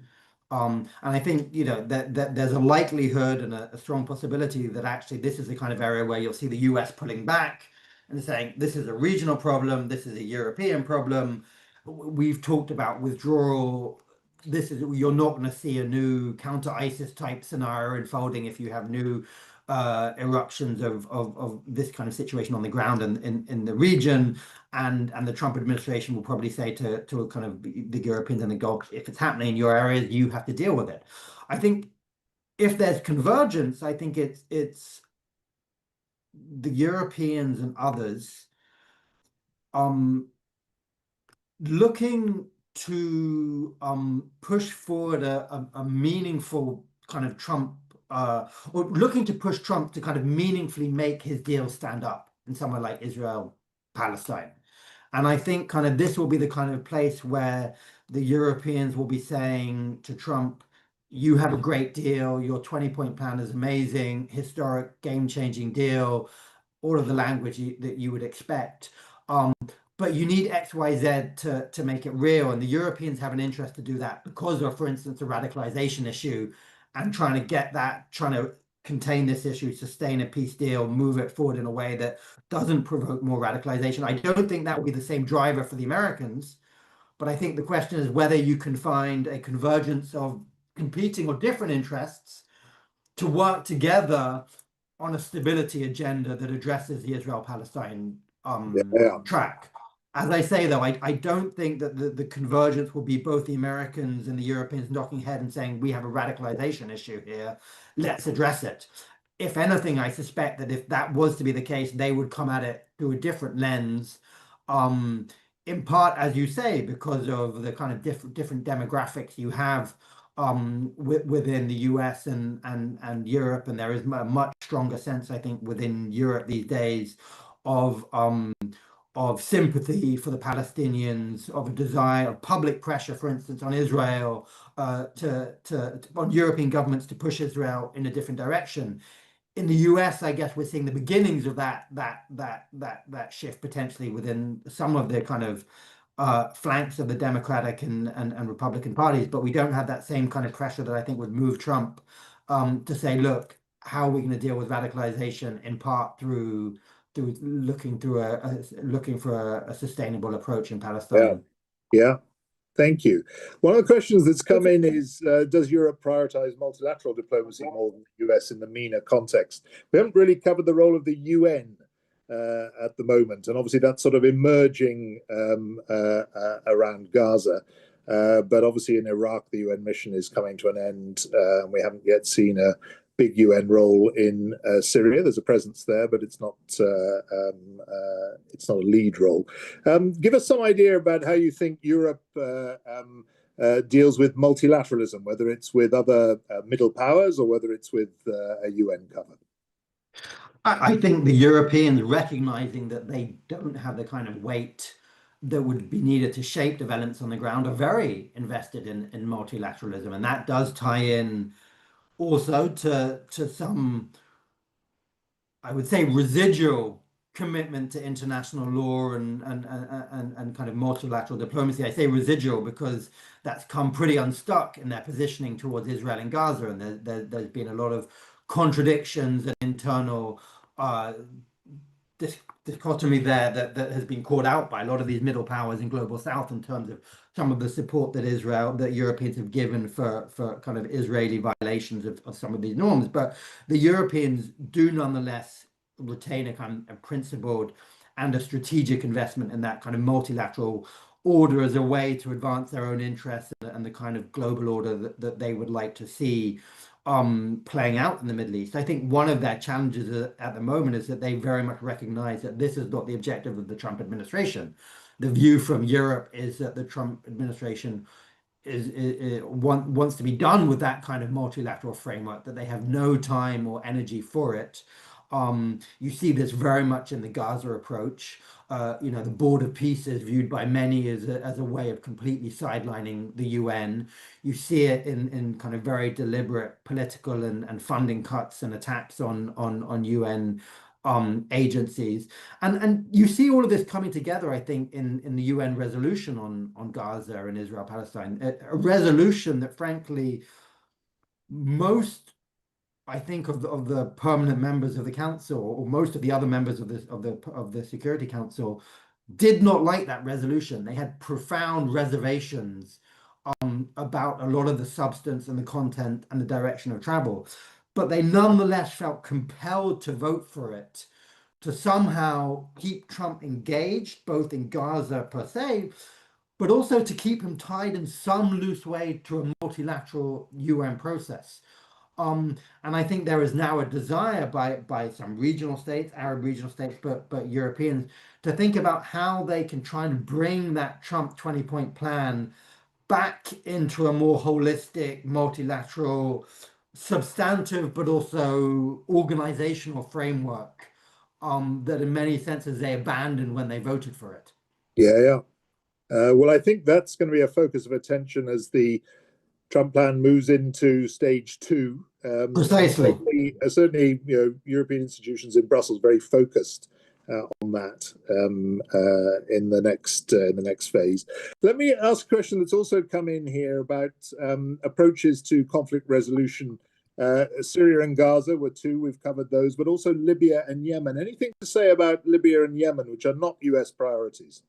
And I think that there's a likelihood and a strong possibility that actually this is the kind of area where you'll see the US pulling back and saying this is a regional problem, this is a European problem. We've talked about withdrawal. You're not going to see a new counter-ISIS type scenario unfolding if you have new eruptions of this kind of situation on the ground in the region, and the Trump administration will probably say to kind of the Europeans and the Gulf, if it's happening in your areas, you have to deal with it. I think if there's convergence, I think it's the Europeans and others looking to push forward a meaningful kind of Trump, or looking to push Trump to kind of meaningfully make his deal stand up in somewhere like Israel, Palestine. And I think kind of this will be the kind of place where the Europeans will be saying to Trump, you have a great deal, your 20-point plan is amazing, historic, game-changing deal, all of the language that you would expect. But you need X, Y, Z to make it real. And the Europeans have an interest to do that because of, for instance, a radicalization issue, and trying to contain this issue, sustain a peace deal, move it forward in a way that doesn't provoke more radicalization. I don't think that will be the same driver for the Americans, but I think the question is whether you can find a convergence of competing or different interests to work together on a stability agenda that addresses the Israel-Palestine track. As I say, though, I don't think that the convergence will be both the Americans and the Europeans knocking head and saying, we have a radicalization issue here, let's address it. If anything, I suspect that if that was to be the case, they would come at it through a different lens, in part, as you say, because of the kind of different demographics you have within the US and Europe. And there is a much stronger sense, I think, within Europe these days of of sympathy for the Palestinians, of a desire of public pressure, for instance, on Israel, on European governments to push Israel in a different direction. In the US, I guess we're seeing the beginnings of that shift potentially within some of the kind of flanks of the Democratic and Republican parties, but we don't have that same kind of pressure that I think would move Trump to say, look, how are we going to deal with radicalization in part through looking for a sustainable approach in Yeah, Palestine. yeah. Thank you. One of the questions that's come in is, does Europe prioritize multilateral diplomacy more than the US in the MENA context? We haven't really covered the role of the UN at the moment, and obviously that's sort of emerging around Gaza. But obviously in Iraq, the UN mission is coming to an end, and we haven't yet seen a big UN role in Syria. There's a presence there, but it's not a lead role. Give us some idea about how you think Europe deals with multilateralism, whether it's with other middle powers or whether it's with a UN cover. I think the Europeans recognizing that they don't have the kind of weight that would be needed to shape developments on the ground are very invested in multilateralism, and that does tie in also to some, I would say, residual commitment to international law and kind of multilateral diplomacy. I say residual because that's come pretty unstuck in their positioning towards Israel and Gaza, and there's been a lot of contradictions and internal dichotomy there that has been called out by a lot of these middle powers in global south in terms of some of the support that Europeans have given for kind of Israeli violations of some of these norms. But the Europeans do nonetheless retain a kind of principled and a strategic investment in that kind of multilateral order as a way to advance their own interests and the kind of global order that they would like to see playing out in the Middle East. I think one of their challenges at the moment is that they very much recognize that this is not the objective of the Trump administration. The view from Europe is that the Trump administration wants to be done with that kind of multilateral framework, that they have no time or energy for it. You see this very much in the Gaza approach. The Board of Peace is viewed by many as a way of completely sidelining the UN. You see it in kind of very deliberate political and funding cuts and attacks on UN agencies. And you see all of this coming together, I think, in the UN resolution on Gaza and Israel Palestine, a resolution that frankly most, I think, of the permanent members of the council, or most of the other members of the Security Council, did not like that resolution. They had profound reservations about a lot of the substance and the content and the direction of travel, but they nonetheless felt compelled to vote for it to somehow keep Trump engaged, both in Gaza per se, but also to keep him tied in some loose way to a multilateral UN process. And I think there is now a desire by some regional states, Arab regional states, but Europeans, to think about how they can try and bring that Trump 20-point plan back into a more holistic, multilateral, substantive, but also organizational framework that in many senses they abandoned when they voted for it. Yeah. Well, I think that's going to be a focus of attention as the Trump plan moves into stage 2. Precisely. Certainly, European institutions in Brussels very focused on that in the next phase. Let me ask a question that's also come in here about approaches to conflict resolution. Syria and Gaza were 2, we've covered those, but also Libya and Yemen. Anything to say about Libya and Yemen, which are not US priorities?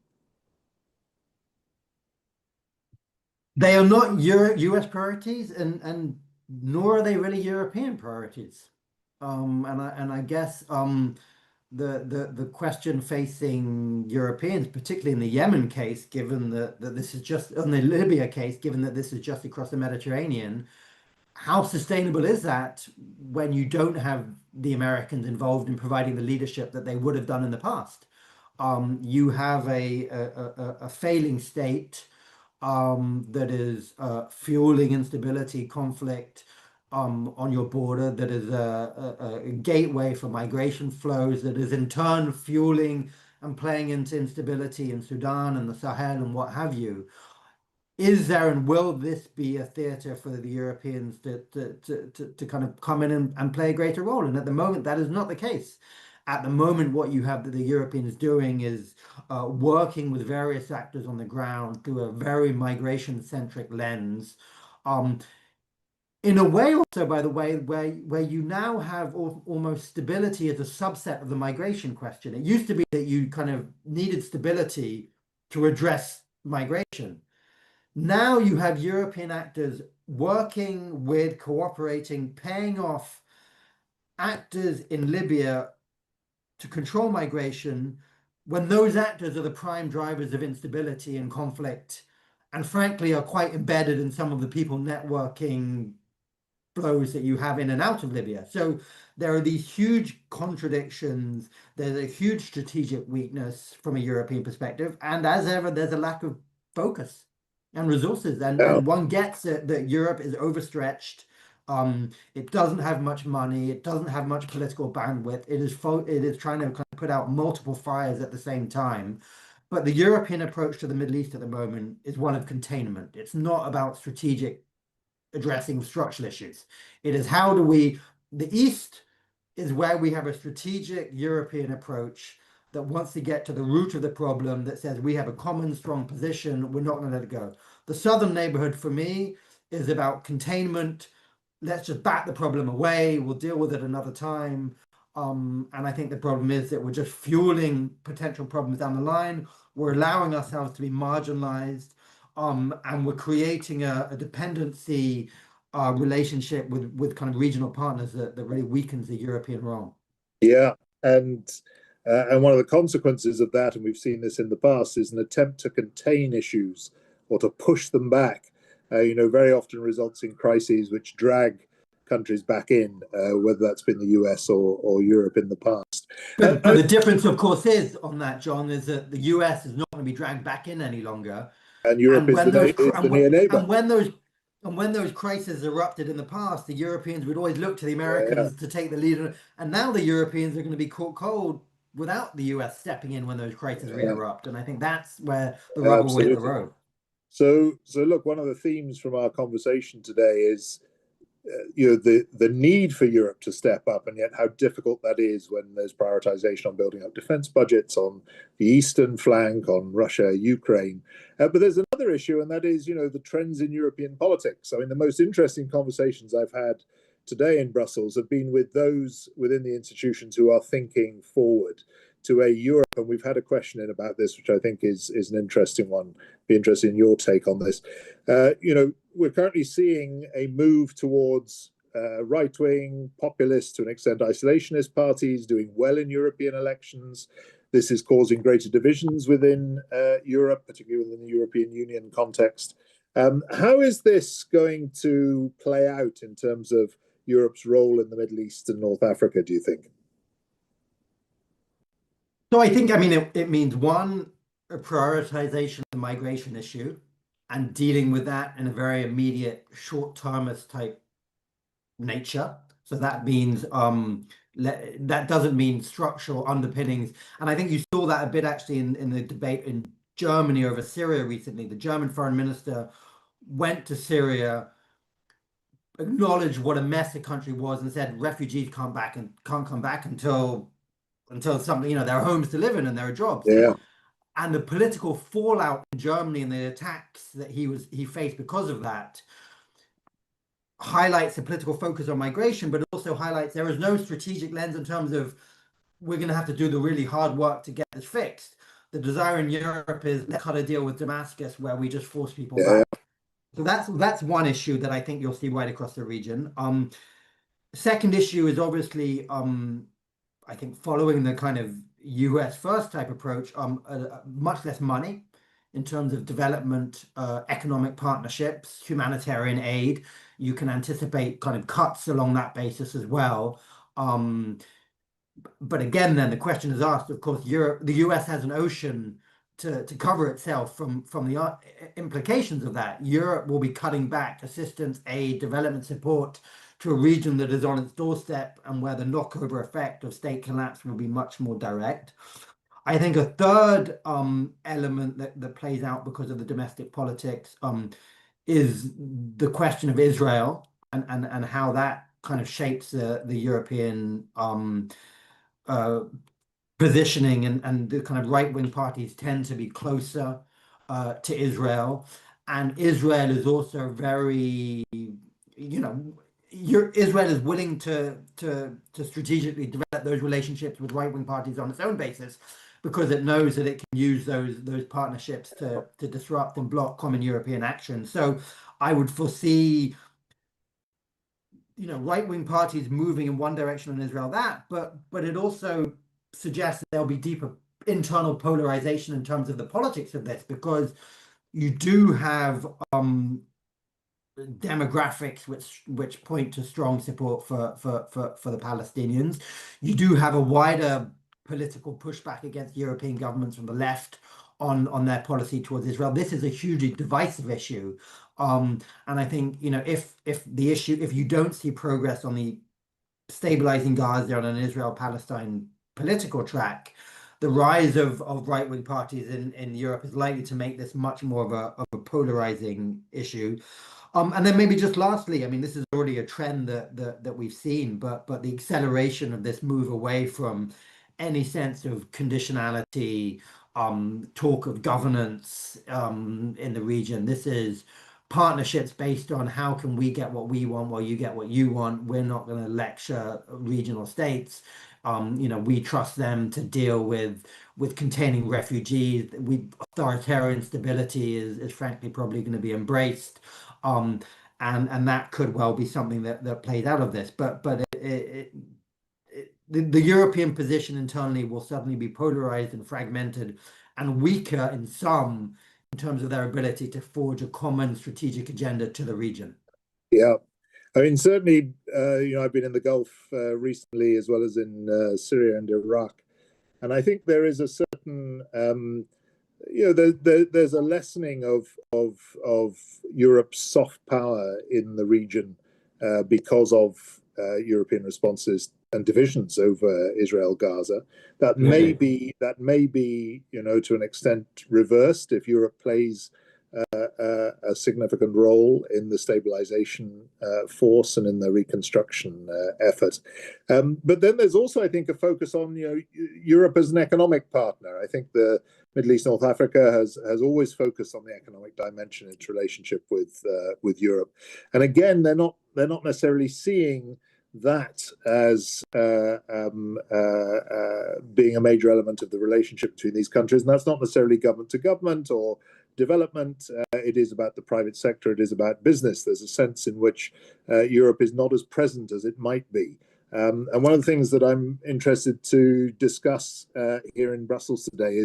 They are not US priorities, and nor are they really European priorities. And I guess the question facing Europeans, particularly in the Yemen case, given that this is just on the Libya case, given that this is just across the Mediterranean, how sustainable is that when you don't have the Americans involved in providing the leadership that they would have done in the past? You have a failing state that is fueling instability, conflict on your border, that is a gateway for migration flows, that is in turn fueling and playing into instability in Sudan and the Sahel and what have you. Is there and will this be a theatre for the Europeans to kind of come in and play a greater role? And at the moment, that is not the case. At the moment, what you have the Europeans doing is working with various actors on the ground through a very migration-centric lens. In a way, also, by the way, where you now have almost stability as a subset of the migration question. It used to be that you kind of needed stability to address migration. Now you have European actors working with, cooperating, paying off actors in Libya to control migration when those actors are the prime drivers of instability and conflict, and frankly are quite embedded in some of the people networking flows that you have in and out of Libya. So there are these huge contradictions. There's a huge strategic weakness from a European perspective. And as ever, there's a lack of focus and resources. And one gets it that Europe is overstretched. It doesn't have much money. It doesn't have much political bandwidth. It is trying to kind of put out multiple fires at the same time. But the European approach to the Middle East at the moment is one of containment. It's not about strategic addressing structural issues. It is how do the East is where we have a strategic European approach that wants to get to the root of the problem, that says we have a common strong position, we're not going to let it go. The southern neighborhood for me is about containment. Let's just bat the problem away, we'll deal with it another time. And I think the problem is that we're just fueling potential problems down the line. We're allowing ourselves to be marginalized, and we're creating a dependency relationship with kind of regional partners that really weakens the European role. Yeah, and one of the consequences of that, and we've seen this in the past, is an attempt to contain issues or to push them back. Very often results in crises which drag countries back in, whether that's been the US or Europe in the past. But the difference, of course, is on that, John, is that the US is not going to be dragged back in any longer. And Europe is the near neighbor. And when those crises erupted in the past, the Europeans would always look to the Americans to take the lead. And now the Europeans are going to be caught cold without the US stepping in when those crises re-erupt. And I think that's where the rubber will hit the road. So look, one of the themes from our conversation today is the need for Europe to step up, and yet how difficult that is when there's prioritization on building up defense budgets on the eastern flank, on Russia, Ukraine. But there's another issue, and that is, the trends in European politics. I mean, the most interesting conversations I've had today in Brussels have been with those within the institutions who are thinking forward to a Europe. And we've had a question in about this, which I think is an interesting one. Be interested in your take on this. We're currently seeing a move towards right-wing, populist, to an extent isolationist parties doing well in European elections. This is causing greater divisions within Europe, particularly within the European Union context. How is this going to play out in terms of Europe's role in the Middle East and North Africa, do you think? So I think, it means one, a prioritization of the migration issue and dealing with that in a very immediate, short-termist type nature. So that means that doesn't mean structural underpinnings. And I think you saw that a bit actually in the debate in Germany over Syria recently. The German foreign minister went to Syria, acknowledged what a mess the country was, and said refugees can't come back until something, there are homes to live in and there are jobs. Yeah. And the political fallout in Germany and the attacks that he faced because of that highlights the political focus on migration, but also highlights there is no strategic lens in terms of we're going to have to do the really hard work to get this fixed. The desire in Europe is let's cut a deal with Damascus where we just force people back. So that's one issue that I think you'll see right across the region. Second issue is obviously I think following the kind of US first type approach, much less money in terms of development, economic partnerships, humanitarian aid. You can anticipate kind of cuts along that basis as well. But again, then the question is asked, of course, the US has an ocean to cover itself from the implications of that. Europe will be cutting back assistance, aid, development support to a region that is on its doorstep and where the knockover effect of state collapse will be much more direct. I think a third element that plays out because of the domestic politics is the question of Israel and how that kind of shapes the European uh, positioning, and the kind of right-wing parties tend to be closer to Israel. And Israel is also very, Israel is willing to strategically develop those relationships with right-wing parties on its own basis because it knows that it can use those partnerships to disrupt and block common European action. So I would foresee, right-wing parties moving in one direction on Israel, but it also suggests that there'll be deeper internal polarization in terms of the politics of this, because you do have demographics which point to strong support for the Palestinians. You do have a wider political pushback against European governments from the left on their policy towards Israel. This is a hugely divisive issue. And I think, if you don't see progress on the stabilizing Gaza on an Israel-Palestine political track, the rise of right-wing parties in Europe is likely to make this much more of a polarizing issue. And then maybe just lastly, I mean, this is already a trend that we've seen, but the acceleration of this move away from any sense of conditionality, talk of governance in the region. This is partnerships based on how can we get what we want while you get what you want. We're not going to lecture regional states. We trust them to deal with containing refugees. Authoritarian stability is frankly probably going to be embraced. And that could well be something that plays out of this. But the European position internally will suddenly be polarized and fragmented and weaker in terms of their ability to forge a common strategic agenda to the region. Yeah. I mean, certainly, I've been in the Gulf recently, as well as in Syria and Iraq. And I think there is a certain, there's a lessening of Europe's soft power in the region because of European responses and divisions over Israel, Gaza. That may be, to an extent reversed if Europe plays a significant role in the stabilization force and in the reconstruction effort. But then there's also, I think, a focus on Europe as an economic partner. I think the Middle East, North Africa has always focused on the economic dimension in its relationship with Europe. And again, they're not necessarily seeing that as being a major element of the relationship between these countries. And that's not necessarily government to government or development. It is about the private sector. It is about business. There's a sense in which Europe is not as present as it might be. And one of the things that I'm interested to discuss here in Brussels today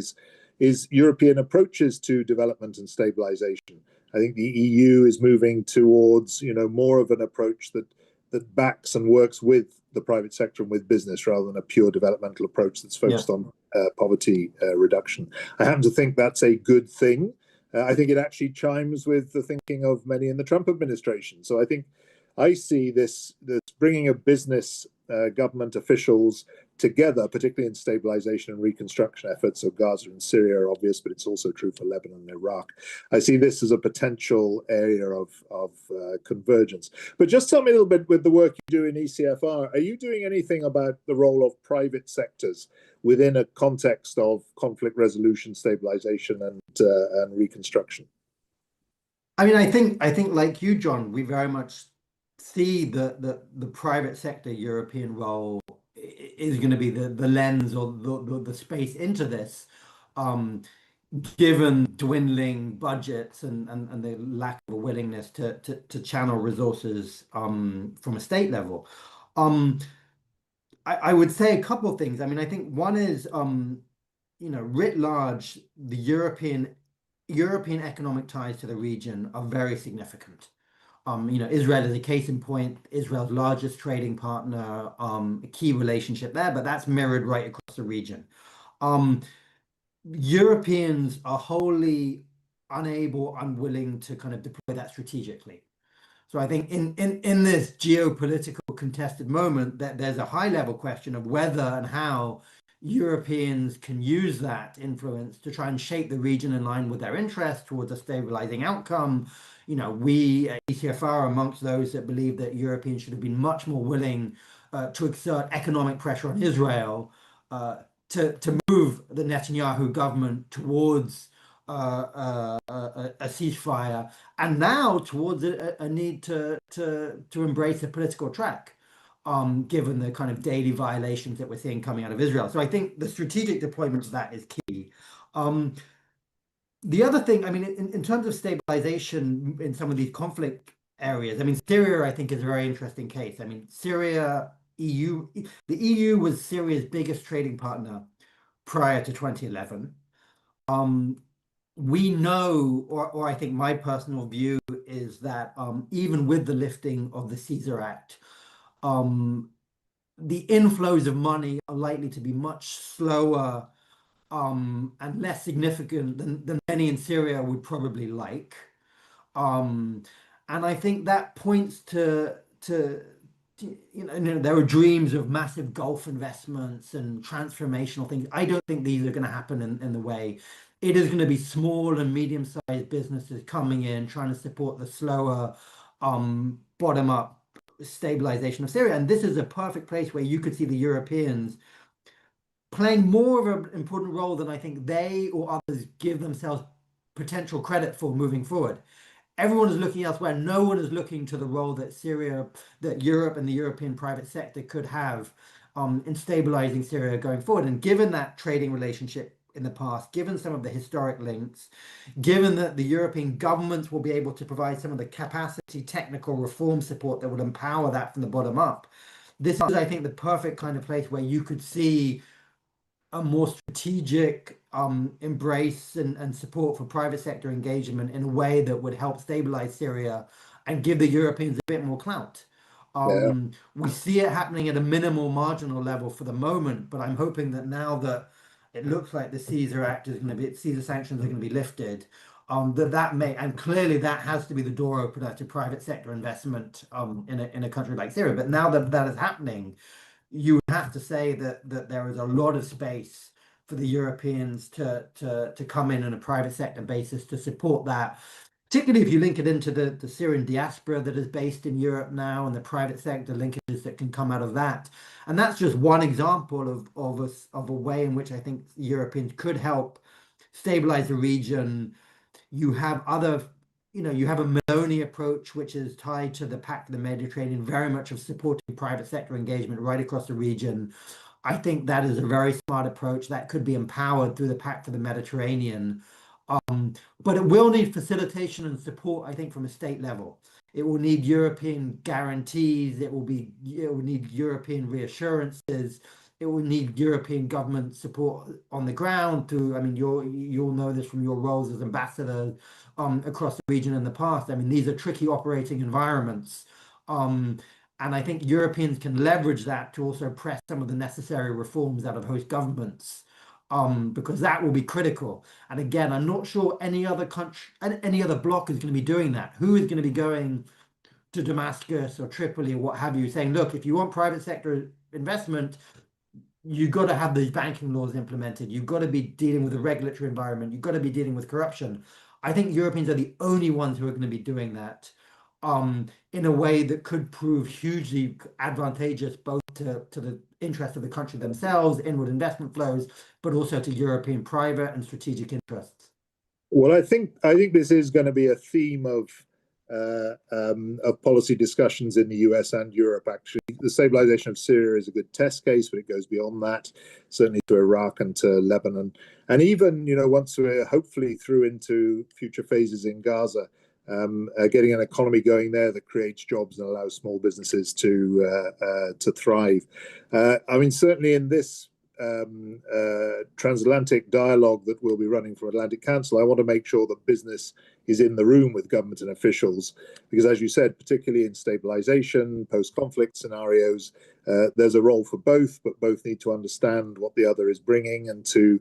is European approaches to development and stabilization. I think the EU is moving towards more of an approach that backs and works with the private sector and with business, rather than a pure developmental approach that's focused on poverty reduction. I happen to think that's a good thing. I think it actually chimes with the thinking of many in the Trump administration. So I see this bringing of business, government officials together, particularly in stabilization and reconstruction efforts. So Gaza and Syria are obvious, but it's also true for Lebanon and Iraq. I see this as a potential area of convergence. But just tell me a little bit, with the work you do in ECFR, are you doing anything about the role of private sectors within a context of conflict resolution, stabilization, and reconstruction? I mean, I think like you, John, we very much see the private sector European role is going to be the lens or the space into this, given dwindling budgets and the lack of a willingness to channel resources from a state level. I would say a couple of things. I mean, I think one is, writ large, the European economic ties to the region are very significant. Israel is a case in point, Israel's largest trading partner, a key relationship there, but that's mirrored right across the region. Europeans are wholly unable, unwilling to kind of deploy that strategically. So I think in this geopolitical contested moment, that there's a high level question of whether and how Europeans can use that influence to try and shape the region in line with their interests towards a stabilizing outcome. We at ECFR are amongst those that believe that Europeans should have been much more willing to exert economic pressure on Israel to move the Netanyahu government towards a ceasefire, and now towards a need to embrace a political track, given the kind of daily violations that we're seeing coming out of Israel. So I think the strategic deployment of that is key. The other thing, I mean, in terms of stabilization in some of these conflict areas, I mean, Syria, I think, is a very interesting case. I mean, Syria, EU, the EU was Syria's biggest trading partner prior to 2011. We know, or I think my personal view is that even with the lifting of the Caesar Act, the inflows of money are likely to be much slower and less significant than many in Syria would probably like. And I think that points to there are dreams of massive Gulf investments and transformational things. I don't think these are going to happen in the way. It is going to be small and medium-sized businesses coming in, trying to support the slower bottom-up stabilization of Syria. And this is a perfect place where you could see the Europeans playing more of an important role than I think they or others give themselves potential credit for moving forward. Everyone is looking elsewhere. No one is looking to the role that Europe and the European private sector could have in stabilizing Syria going forward. And given that trading relationship in the past, given some of the historic links, given that the European governments will be able to provide some of the capacity, technical reform support that would empower that from the bottom up, this is, I think, the perfect kind of place where you could see a more strategic embrace and support for private sector engagement in a way that would help stabilize Syria and give the Europeans a bit more clout. We see it happening at a minimal marginal level for the moment, but I'm hoping that now that it looks like the Caesar sanctions are going to be lifted, that may, and clearly that has to be the door opener to private sector investment in a country like Syria. But now that that is happening, you would have to say that there is a lot of space for the Europeans to come in on a private sector basis to support that, particularly if you link it into the Syrian diaspora that is based in Europe now and the private sector linkages that can come out of that. And that's just one example of a way in which I think Europeans could help stabilize the region. You have you have a Meloni approach, which is tied to the Pact of the Mediterranean, very much of supporting private sector engagement right across the region. I think that is a very smart approach that could be empowered through the Pact for the Mediterranean. But it will need facilitation and support, I think, from a state level. It will need European guarantees. It will need European reassurances. It will need European government support on the ground through, I mean, you'll know this from your roles as ambassadors across the region in the past. I mean, these are tricky operating environments. And I think Europeans can leverage that to also press some of the necessary reforms out of host governments, because that will be critical. And again, I'm not sure any other country, any other bloc is going to be doing that. Who is going to be going to Damascus or Tripoli or what have you, saying, look, if you want private sector investment, you've got to have these banking laws implemented. You've got to be dealing with the regulatory environment. You've got to be dealing with corruption. I think Europeans are the only ones who are going to be doing that in a way that could prove hugely advantageous, both to the interest of the country themselves, inward investment flows, but also to European private and strategic interests. Well, I think this is going to be a theme of policy discussions in the US and Europe. Actually, the stabilization of Syria is a good test case, but it goes beyond that, certainly to Iraq and to Lebanon, and even once we're hopefully through into future phases in Gaza, getting an economy going there that creates jobs and allows small businesses to thrive. I mean, certainly in this transatlantic dialogue that we'll be running for Atlantic Council, I want to make sure that business is in the room with government and officials, because as you said, particularly in stabilization, post-conflict scenarios, there's a role for both, but both need to understand what the other is bringing and to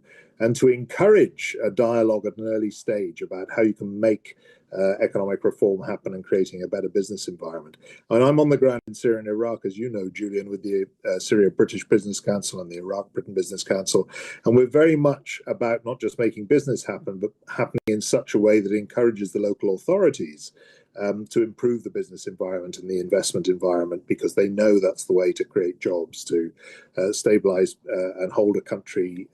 encourage a dialogue at an early stage about how you can make economic reform happen and creating a better business environment. And I'm on the ground in Syria and Iraq, as you know, Julian, with the Syria British Business Council and the Iraq Britain Business Council. And we're very much about not just making business happen, but happening in such a way that encourages the local authorities to improve the business environment and the investment environment, because they know that's the way to create jobs, to stabilize and hold a country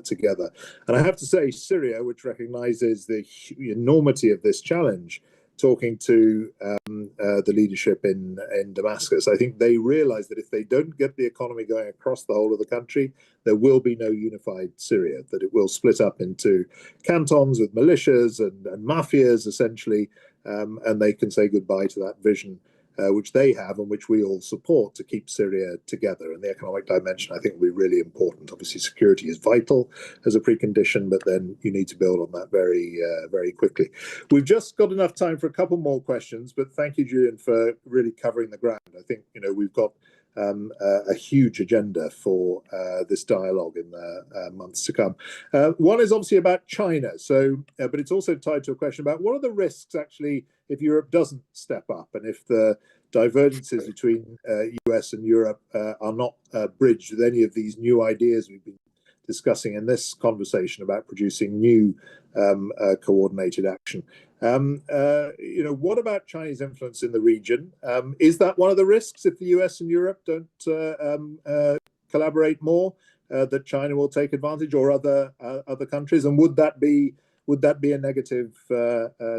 together. And I have to say, Syria, which recognizes the enormity of this challenge, talking to the leadership in Damascus, I think they realize that if they don't get the economy going across the whole of the country, there will be no unified Syria, that it will split up into cantons with militias and mafias, essentially, and they can say goodbye to that vision which they have and which we all support, to keep Syria together. And the economic dimension, I think, will be really important. Obviously, security is vital as a precondition, but then you need to build on that very, very quickly. We've just got enough time for a couple more questions, but thank you, Julian, for really covering the ground. I think, we've got a huge agenda for this dialogue in the months to come. One is obviously about China, but it's also tied to a question about what are the risks, actually, if Europe doesn't step up, and if the divergences between US and Europe are not bridged with any of these new ideas we've been discussing in this conversation about producing new coordinated action. What about Chinese influence in the region? Is that one of the risks if the US and Europe don't collaborate more, that China will take advantage, or other countries? And would that be a negative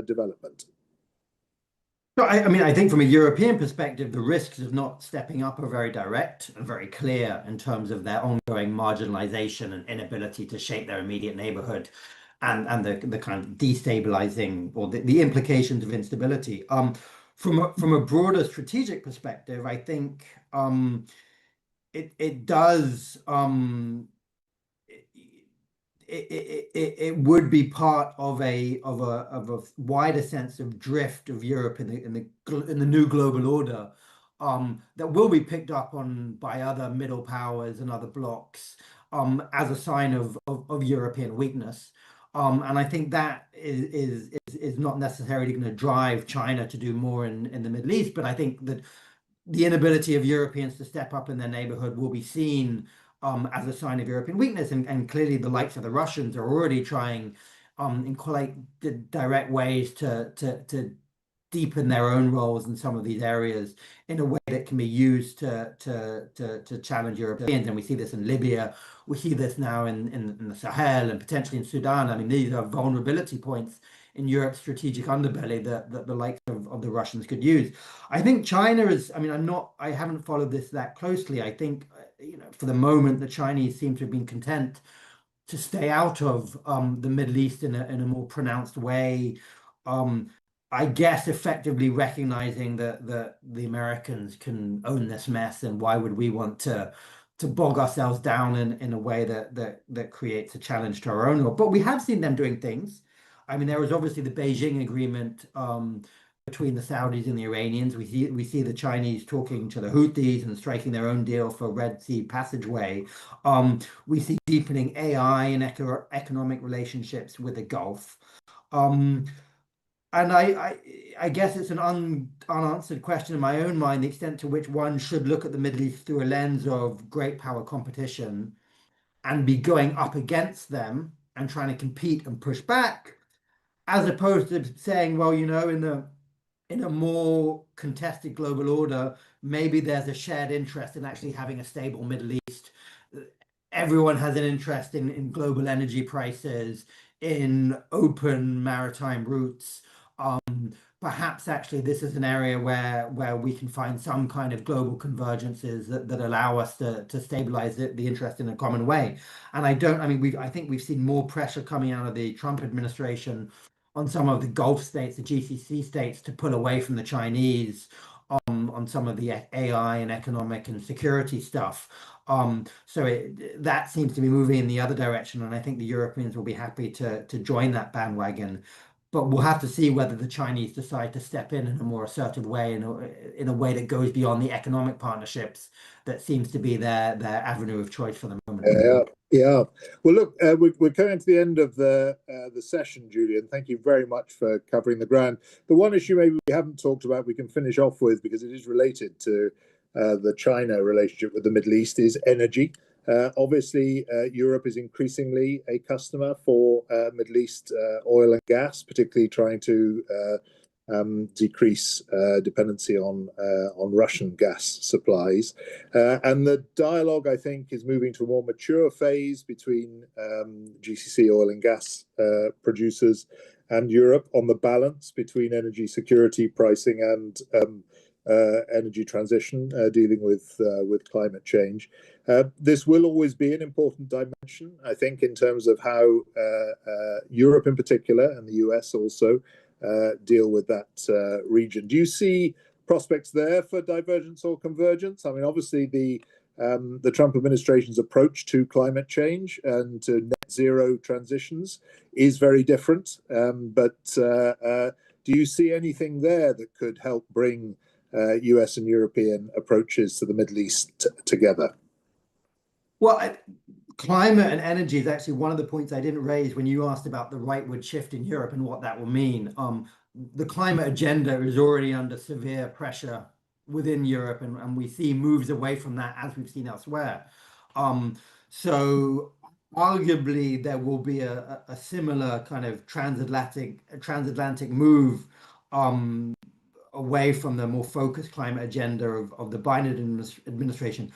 development? So I think from a European perspective, the risks of not stepping up are very direct and very clear in terms of their ongoing marginalization and inability to shape their immediate neighborhood, and the kind of destabilizing, or the implications of instability. From a broader strategic perspective, I think it does. It would be part of a wider sense of drift of Europe in the new global order, that will be picked up on by other middle powers and other blocs, as a sign of European weakness. And I think that is not necessarily going to drive China to do more in the Middle East, but I think that the inability of Europeans to step up in their neighborhood will be seen as a sign of European weakness, and clearly the likes of the Russians are already trying in quite direct ways to deepen their own roles in some of these areas in a way that can be used to challenge Europeans. And we see this in Libya, we see this now in the Sahel, and potentially in Sudan. I mean, these are vulnerability points in Europe's strategic underbelly that the likes of the Russians could use. I think China is, I haven't followed this that closely. I think, for the moment, the Chinese seem to have been content to stay out of the Middle East in a more pronounced way. I guess effectively recognizing that the Americans can own this mess, and why would we want to bog ourselves down in a way that creates a challenge to our own. But we have seen them doing things. There was obviously the Beijing agreement between the Saudis and the Iranians. We see the Chinese talking to the Houthis and striking their own deal for Red Sea passageway. We see deepening AI and economic relationships with the Gulf. And I guess it's an unanswered question in my own mind, the extent to which one should look at the Middle East through a lens of great power competition and be going up against them and trying to compete and push back, as opposed to saying, well, in a more contested global order, maybe there's a shared interest in actually having a stable Middle East. Everyone has an interest in global energy prices, in open maritime routes. Perhaps actually this is an area where we can find some kind of global convergences that allow us to stabilize the interest in a common way. And I think we've seen more pressure coming out of the Trump administration on some of the Gulf states, the GCC states, to pull away from the Chinese on some of the AI and economic and security stuff. So that seems to be moving in the other direction, and I think the Europeans will be happy to join that bandwagon. but we'll have to see whether the Chinese decide to step in a more assertive way, in a way that goes beyond the economic partnerships that seems to be their avenue of choice for the moment. Yeah, yeah. Well, look, we're coming to the end of the session, Julian. Thank you very much for covering the ground. The one issue maybe we haven't talked about, we can finish off with, because it is related to the China relationship with the Middle East, is energy. Obviously, Europe is increasingly a customer for Middle East oil and gas, particularly trying to decrease dependency on Russian gas supplies. And the dialogue, I think, is moving to a more mature phase between GCC oil and gas producers and Europe on the balance between energy security, pricing, and energy transition, dealing with climate change. This will always be an important dimension, I think, in terms of how Europe in particular, and the US also, deal with that region. Do you see prospects there for divergence or convergence? I mean, obviously the Trump administration's approach to climate change and to net zero transitions is very different. But do you see anything there that could help bring US and European approaches to the Middle East together? Well, climate and energy is actually one of the points I didn't raise when you asked about the rightward shift in Europe and what that will mean. The climate agenda is already under severe pressure within Europe, and we see moves away from that as we've seen elsewhere. So arguably there will be a similar kind of transatlantic move away from the more focused climate agenda of the Biden administration.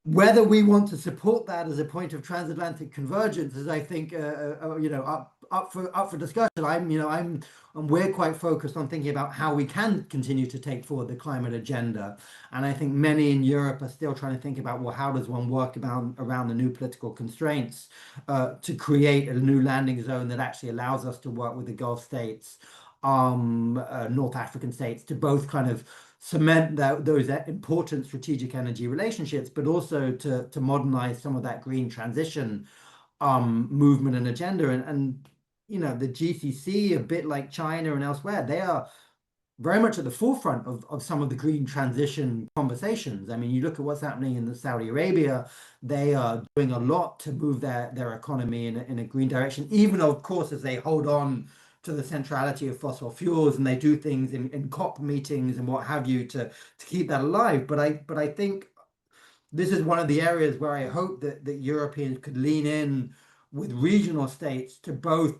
Whether we want to support that as a point of transatlantic convergence is, I think, up for discussion. We're quite focused on thinking about how we can continue to take forward the climate agenda, and I think many in Europe are still trying to think about, well, how does one work around the new political constraints to create a new landing zone that actually allows us to work with the Gulf states, North African states, to both kind of cement those important strategic energy relationships, but also to modernize some of that green transition movement and agenda. And the GCC, a bit like China and elsewhere, they are very much at the forefront of some of the green transition conversations. I mean, you look at what's happening in Saudi Arabia, they are doing a lot to move their economy in a green direction, even of course as they hold on to the centrality of fossil fuels, and they do things in COP meetings and what have you to keep that alive. But I think this is one of the areas where I hope that Europeans could lean in with regional states to both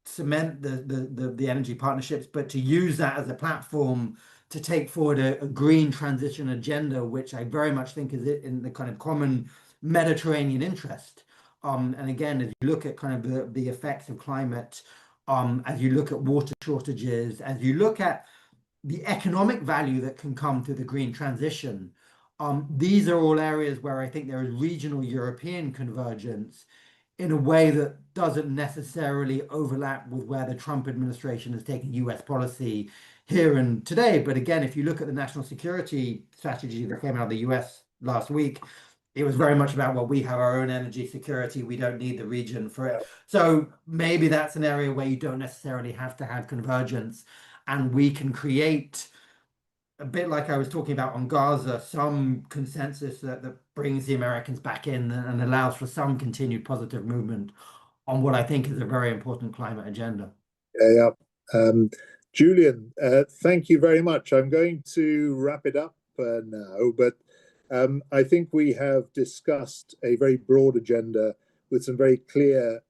cement the energy partnerships, but to use that as a platform to take forward a green transition agenda, which I very much think is in the kind of common Mediterranean interest. And again, as you look at kind of the effects of climate, as you look at water shortages, as you look at the economic value that can come through the green transition, these are all areas where I think there is regional European convergence in a way that doesn't necessarily overlap with where the Trump administration has taken US policy here and today. But again, if you look at the national security strategy that came out of the US last week, it was very much about, well, we have our own energy security, we don't need the region for it. So maybe that's an area where you don't necessarily have to have convergence, and we can create, a bit like I was talking about on Gaza, some consensus that brings the Americans back in and allows for some continued positive movement on what I think is a very important climate agenda. Yeah. Julian, thank you very much. I'm going to wrap it up now, but I think we have discussed a very broad agenda with some very clear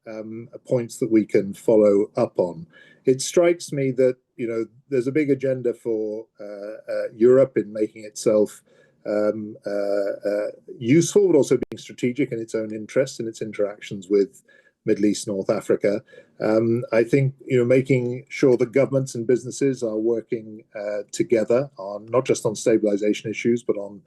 points that we can follow up on. It strikes me that there's a big agenda for Europe in making itself useful, but also being strategic in its own interests and its interactions with Middle East, North Africa. I think making sure that governments and businesses are working together on not just on stabilization issues, but on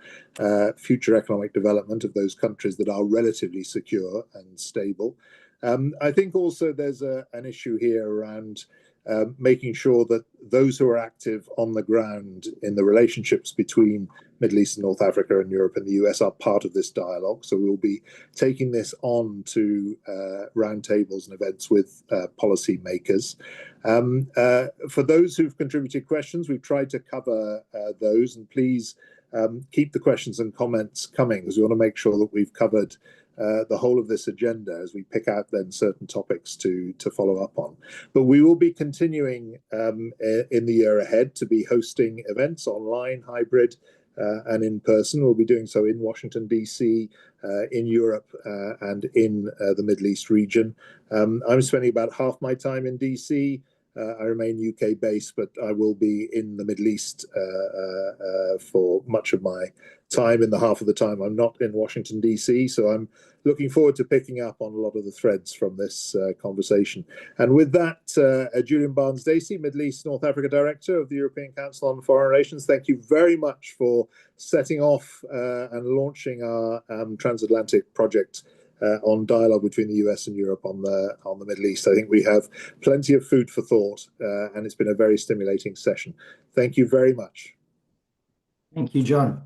future economic development of those countries that are relatively secure and stable. I think also there's an issue here around making sure that those who are active on the ground in the relationships between Middle East and North Africa and Europe and the US are part of this dialogue. So we'll be taking this on to roundtables and events with policy makers. For those who've contributed questions, we've tried to cover those, and please keep the questions and comments coming, because we want to make sure that we've covered the whole of this agenda as we pick out then certain topics to follow up on. But we will be continuing in the year ahead to be hosting events online, hybrid, and in person. We'll be doing so in Washington, DC, in Europe, and in the Middle East region. I'm spending about half my time in DC. I remain UK based, but I will be in the Middle East for much of my time. In the half of the time I'm not in Washington, DC. So I'm looking forward to picking up on a lot of the threads from this conversation. And with that, Julian Barnes-Dacey, Middle East North Africa Director of the European Council on Foreign Relations, thank you very much for setting off and launching our transatlantic project on dialogue between the US and Europe on the Middle East. I think we have plenty of food for thought, and it's been a very stimulating session. Thank you very much. Thank you, John.